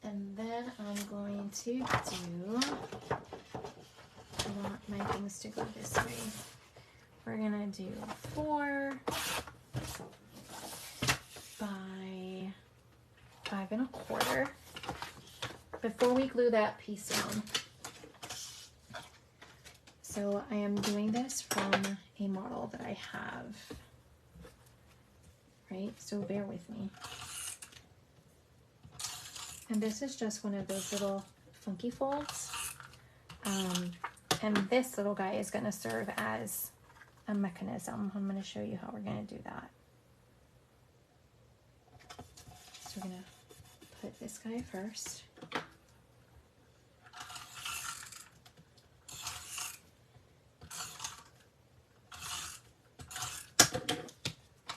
And then I'm going to do, I want my things to go this way. We're gonna do 4 by 5 1/4 before we glue that piece down. So I am doing this from a model that I have, right? So bear with me. And this is just one of those little funky folds. And this little guy is going to serve as a mechanism. I'm going to show you how we're going to do that. So we're going to put this guy first.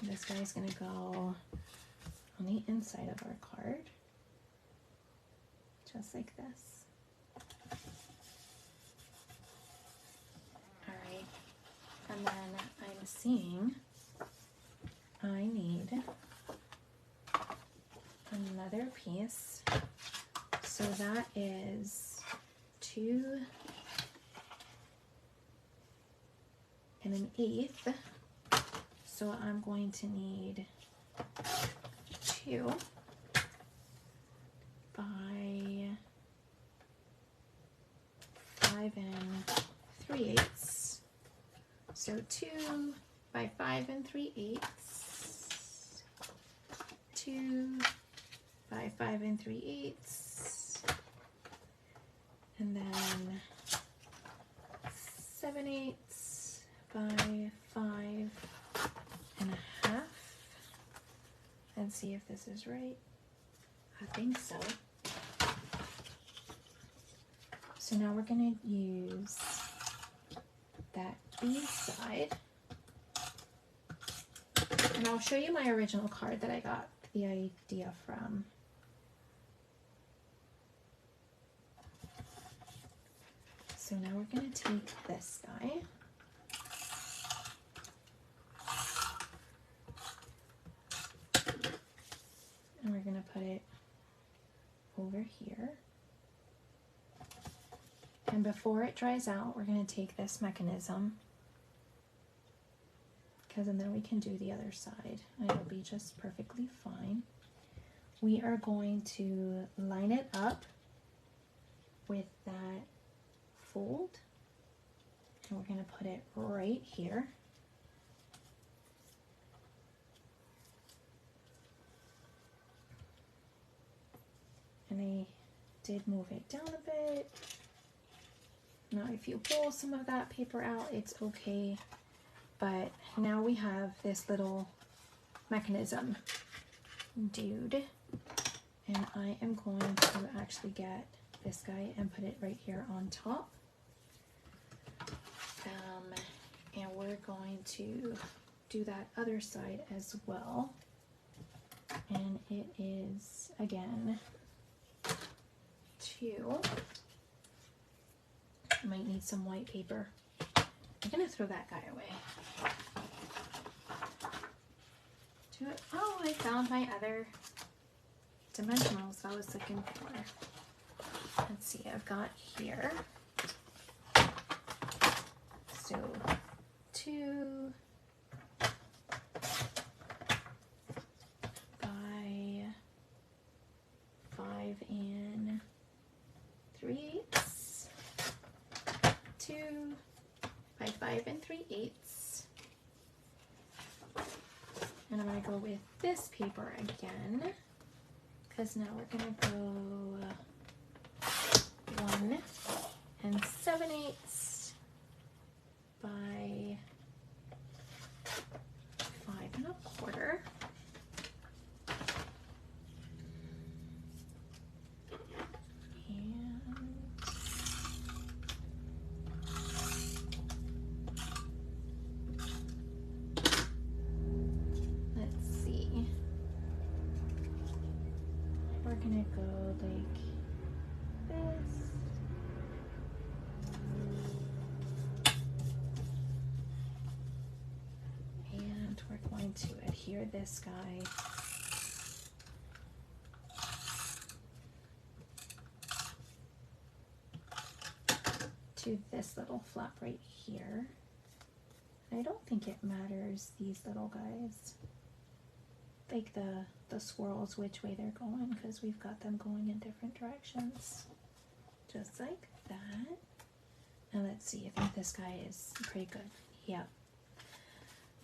And this guy is going to go on the inside of our card. Just like this. All right, and then I'm seeing I need another piece So that is 2 1/8. So I'm going to need 2 by 5 3/8. So 2 by 5 3/8. 2 by 5 3/8. And then 7/8 by 5 1/2. Let's see if this is right. I think so. So now we're going to use that B side. And I'll show you my original card that I got the idea from. So now we're going to take this guy. And we're going to put it over here. And before it dries out, we're going to take this mechanism, because then we can do the other side and it'll be just perfectly fine. We are going to line it up with that fold, and we're going to put it right here. And I did move it down a bit. Now if you pull some of that paper out, it's okay. But now we have this little mechanism dude. And I am going to actually get this guy and put it right here on top. And we're going to do that other side as well. And it is, again, 2. I might need some white paper. I'm gonna throw that guy away. Oh, I found my other dimensionals I was looking for. Let's see, I've got here. So 2 by 5 3/8. 2 by 5 3/8. And I'm going to go with this paper again, because now we're going to go 1 7/8 by 5 1/4. Gonna go like this. And we're going to adhere this guy to this little flap right here. I don't think it matters, these little guys, like the swirls, which way they're going, because we've got them going in different directions, just like that. And let's see, I think this guy is pretty good. Yep.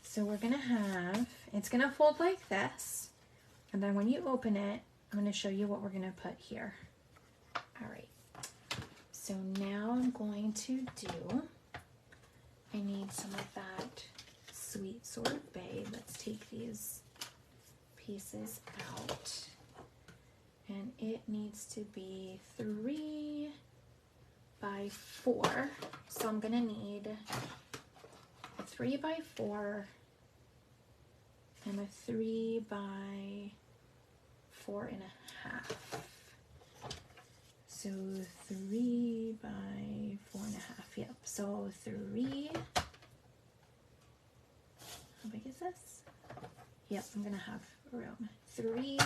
So we're gonna have, it's gonna fold like this, and then when you open it, I'm gonna show you what we're gonna put here. All right, so now I'm going to do, I need some of that sweet sorbet. Let's take these pieces out, and it needs to be 3 by 4. So I'm gonna need a 3 by 4 and a 3 by 4 1/2. So 3 by 4 1/2. Yep. So 3. How big is this? Yep. I'm gonna have room. 3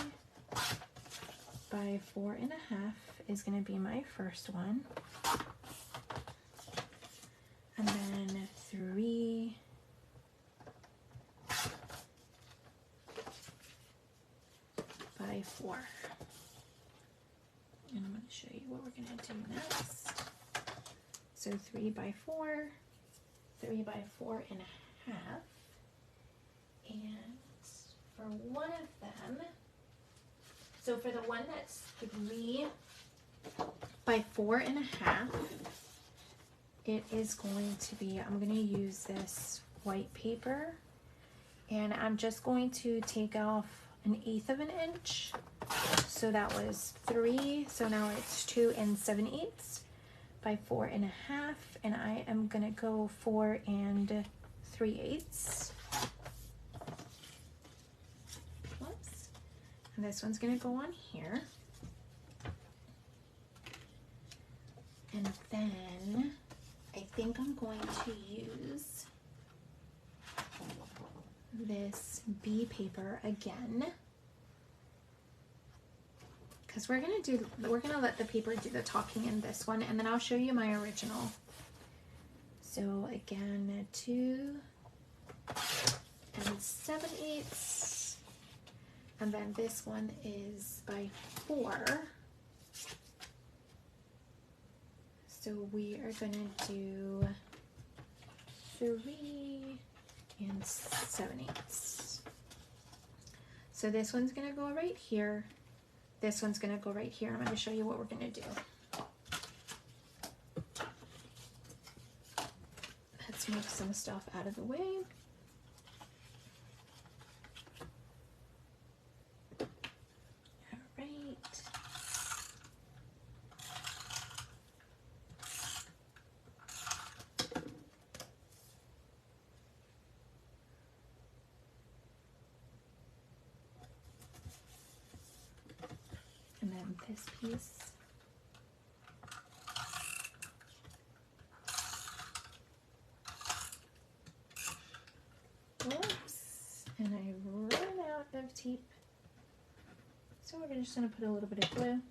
by 4.5 is going to be my first one. And then 3 by 4. And I'm going to show you what we're going to do next. So 3 by 4, 3 by 4.5. And for one of them, so for the one that's 3 by 4.5, it is going to be, I'm going to use this white paper, and I'm just going to take off 1/8 of an inch. So that was 3, so now it's 2 7/8 by 4.5, and I am going to go 4 3/8. Whoops. And this one's going to go on here. And then I think I'm going to use this B paper again, because we're gonna let the paper do the talking in this one, and then I'll show you my original. So again, 2 7/8, and then this one is by 4. So we are gonna do 3 7/8. So this one's gonna go right here. This one's gonna go right here. I'm gonna show you what we're gonna do. Let's move some stuff out of the way. All right. And then this piece. Whoops. And I ran out of tape. So we're just going to put a little bit of glue.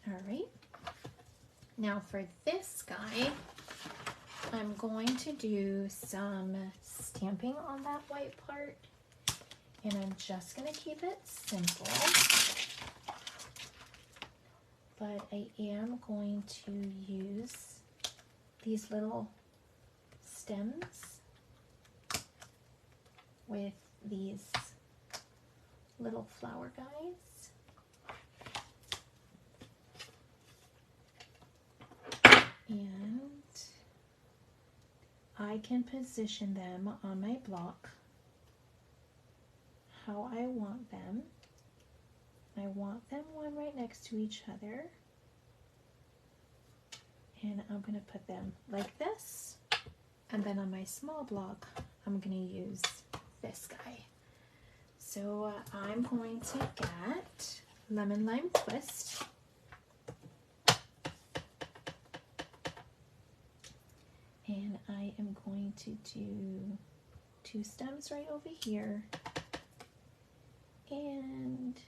All right. Now for this guy, I'm going to do some stamping on that white part, and I'm just going to keep it simple, but I am going to use these little stems with these little flower guys. And I can position them on my block how I want them. I want them one right next to each other. And I'm going to put them like this. And then on my small block, I'm going to use this guy. So I'm going to get Lemon Lime Twist. And I am going to do 2 stems right over here and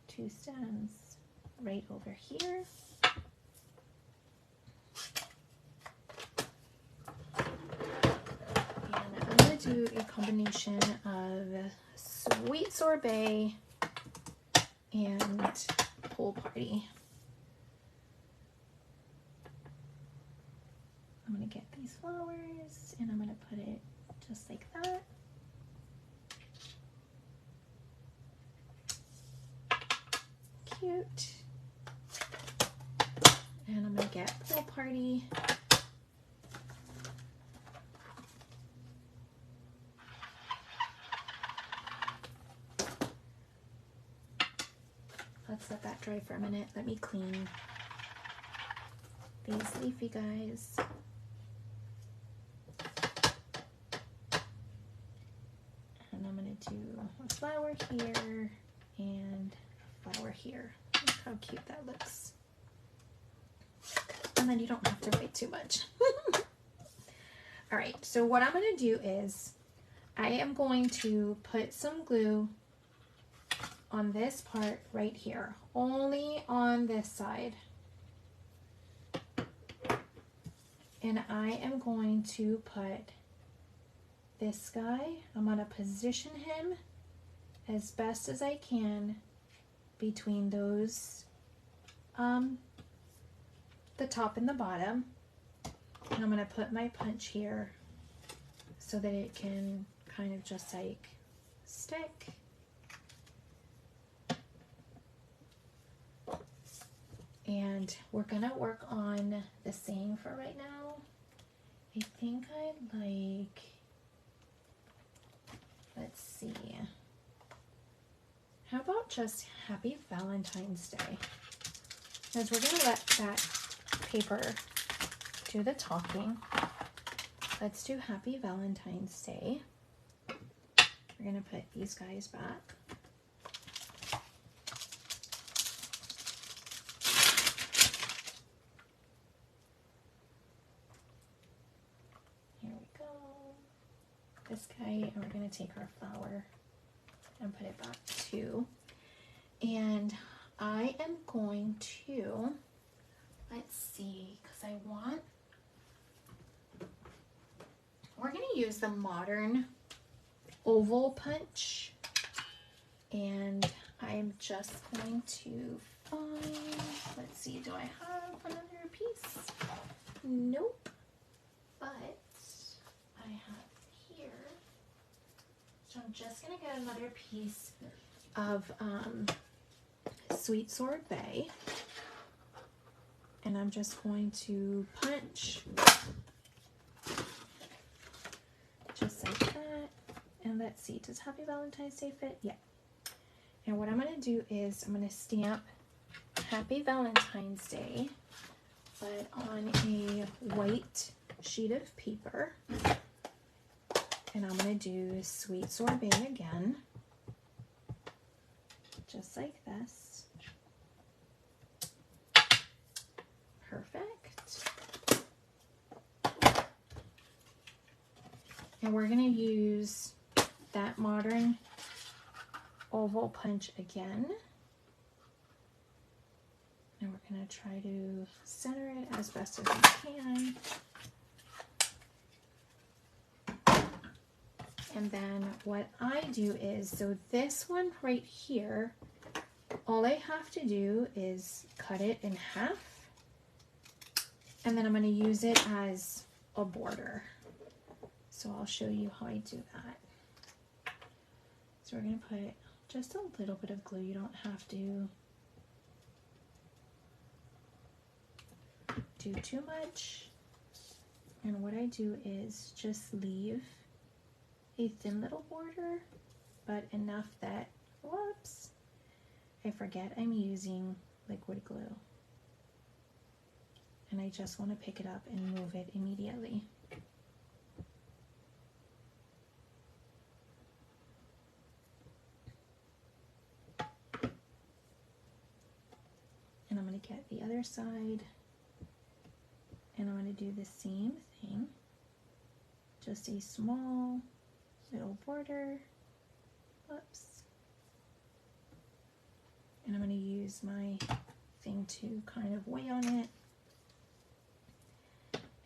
2 stems right over here. And I'm going to do a combination of Sweet Sorbet and Pool Party. I'm going to get these flowers and I'm going to put it just like that. Cute. And I'm going to get Pool Party. Let's let that dry for a minute. Let me clean these leafy guys. And I'm going to do a flower here and a flower here. Look how cute that looks. And then you don't have to write too much. All right, so what I'm going to do is I am going to put some glue on this part right here, only on this side. And I am going to put this guy, I'm going to position him as best as I can between those, the top and the bottom. And I'm going to put my punch here so that it can kind of just like stick. And we're going to work on the saying for right now. I think I'd like, let's see, how about just Happy Valentine's Day? Because we're going to let that paper do the talking. Let's do Happy Valentine's Day. We're going to put these guys back. Here we go. This guy, and we're going to take our flower and put it back too. And I am going to, let's see, because I want, we're going to use the modern oval punch, and I'm just going to find, let's see, do I have another piece? Nope, but I have here, so I'm just going to get another piece of Sweet Sorbet, and I'm just going to punch just like that. And let's see, does Happy Valentine's Day fit? Yeah. And what I'm going to do is I'm going to stamp Happy Valentine's Day, but on a white sheet of paper. And I'm going to do Sweet Sorbet again, just like this. Perfect. And we're going to use that modern oval punch again. And we're going to try to center it as best as we can. And then what I do is, so this one right here, all I have to do is cut it in half. And then I'm going to use it as a border. So I'll show you how I do that. So we're going to put just a little bit of glue. You don't have to do too much. And what I do is just leave a thin little border, but enough that, whoops, I forget I'm using liquid glue. And I just want to pick it up and move it immediately. And I'm going to get the other side, and I'm going to do the same thing, just a small little border. Whoops. And I'm going to use my thing to kind of weigh on it.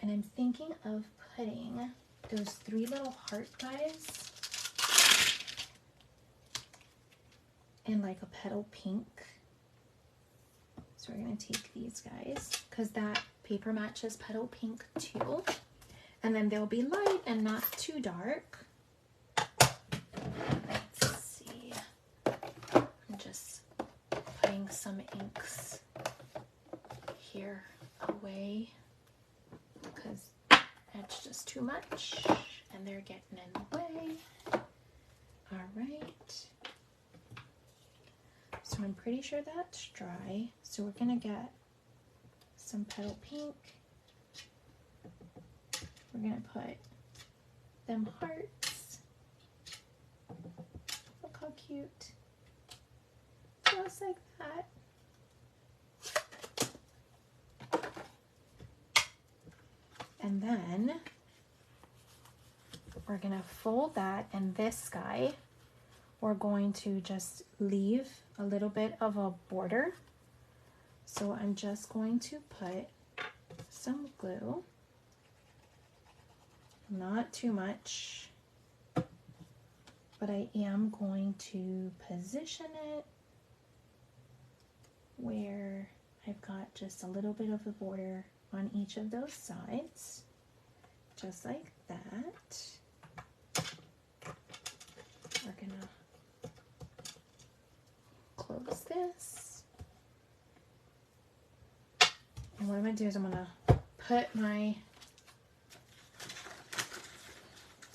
And I'm thinking of putting those 3 little heart guys in like a petal pink. So we're going to take these guys, because that paper matches petal pink too. And then they'll be light and not too dark. Let's see. I'm just putting some inks here away, because that's just too much and they're getting in the way. All right. So I'm pretty sure that's dry. So we're going to get some petal pink. We're going to put them hearts. Look how cute. Just like that. And then we're gonna fold that, and this guy, we're going to just leave a little bit of a border. So I'm just going to put some glue, not too much, but I am going to position it where I've got just a little bit of a border on each of those sides, just like that. We're gonna close this. And what I'm gonna do is I'm gonna put my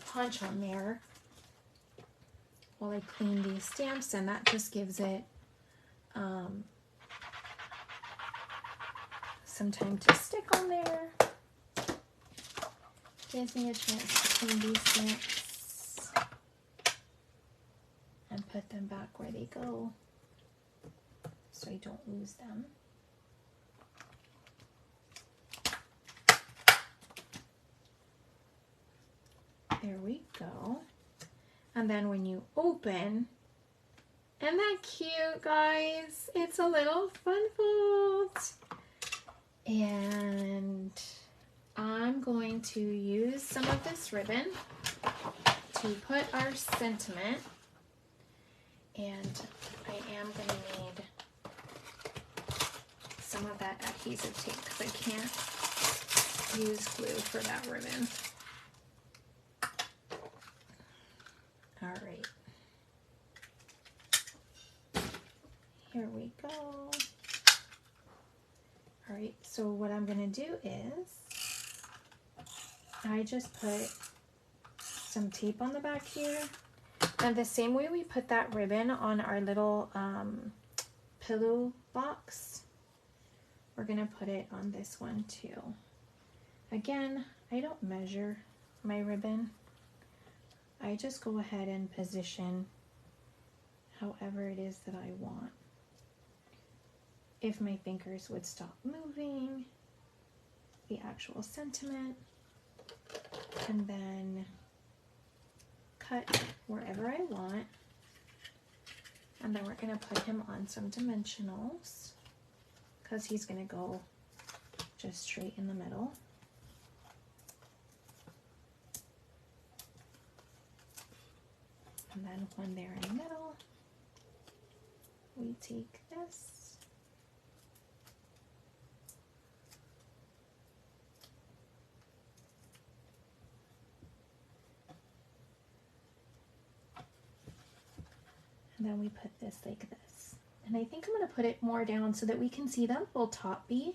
punch on there while I clean these stamps, and that just gives it some time to stick on there. Gives me a chance to clean these stamps and put them back where they go so I don't lose them. There we go. And then when you open, isn't that cute, guys? It's a little fun fold. And I'm going to use some of this ribbon to put our sentiment, and I am going to need some of that adhesive tape because I can't use glue for that ribbon. All right, here we go. All right, so what I'm gonna do is I just put some tape on the back here, and the same way we put that ribbon on our little pillow box, we're gonna put it on this one too. Again, I don't measure my ribbon. I just go ahead and position however it is that I want. If my fingers would stop moving, the actual sentiment, and then cut wherever I want. And then we're gonna put him on some dimensionals because he's gonna go just straight in the middle. And then when they're in the middle, we take this and then we put this like this. And I think I'm going to put it more down so that we can see that little top bee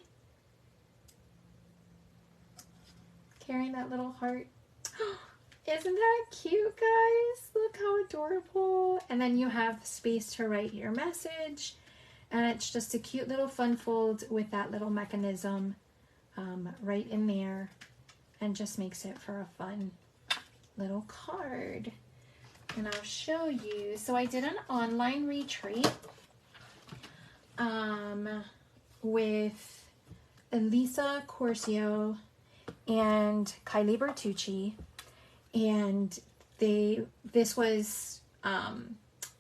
carrying that little heart. Isn't that cute, guys? Look how adorable. And then you have space to write your message, and it's just a cute little fun fold with that little mechanism right in there, and just makes it for a fun little card. And I'll show you. So I did an online retreat with Elisa Corcio and Kylie Bertucci, and this was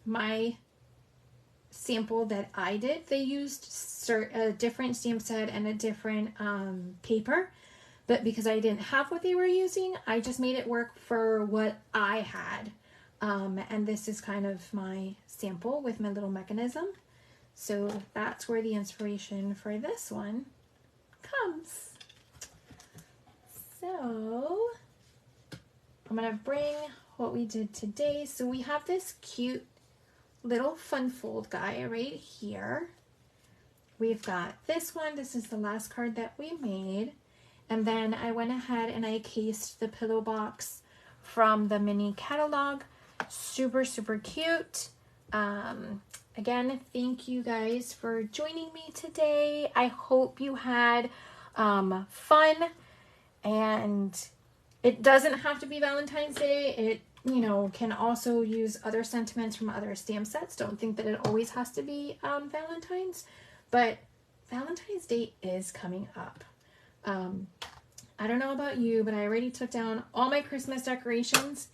my sample that I did. They used a different stamp set and a different paper, but because I didn't have what they were using, I just made it work for what I had. And this is kind of my sample with my little mechanism. So that's where the inspiration for this one comes. So I'm gonna bring what we did today. So we have this cute little fun fold guy right here. We've got this one. This is the last card that we made. And then I went ahead and I cased the pillow box from the mini catalog. Super, super cute. Again, thank you guys for joining me today. I hope you had fun, and it doesn't have to be Valentine's Day. It, you know, can also use other sentiments from other stamp sets. Don't think that it always has to be Valentine's, but Valentine's Day is coming up. I don't know about you, but I already took down all my Christmas decorations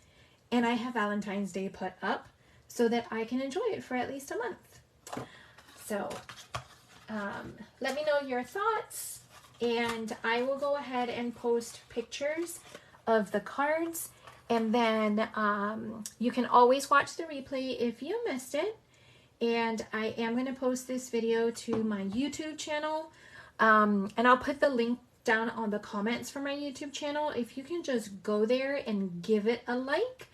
and I have Valentine's Day put up so that I can enjoy it for at least a month. So let me know your thoughts, and I will go ahead and post pictures of the cards, and then you can always watch the replay if you missed it. And I am going to post this video to my YouTube channel, and I'll put the link down on the comments for my YouTube channel. If you can just go there and give it a like,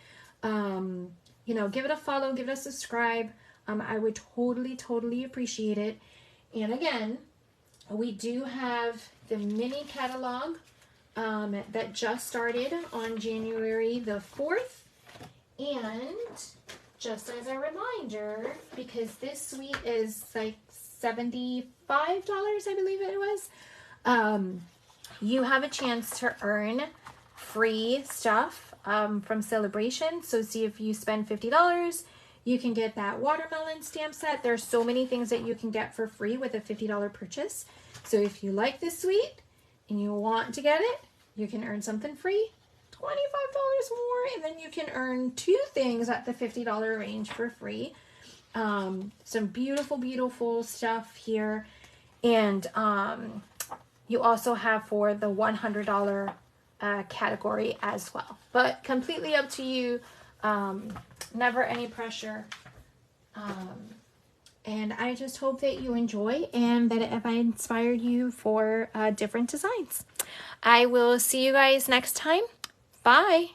you know, give it a follow, give it a subscribe. I would totally appreciate it. And again, we do have the mini catalog that just started on January the 4th. And just as a reminder, because this suite is like $75, I believe it was, you have a chance to earn free stuff from Celebration. So see, if you spend $50, you can get that watermelon stamp set. There's so many things that you can get for free with a $50 purchase. So if you like this suite and you want to get it, you can earn something free, $25 more, and then you can earn 2 things at the $50 range for free. Some beautiful stuff here. And you also have for the $100 category as well. But completely up to you. Never any pressure. And I just hope that you enjoy and that if I inspired you for different designs. I will see you guys next time. Bye.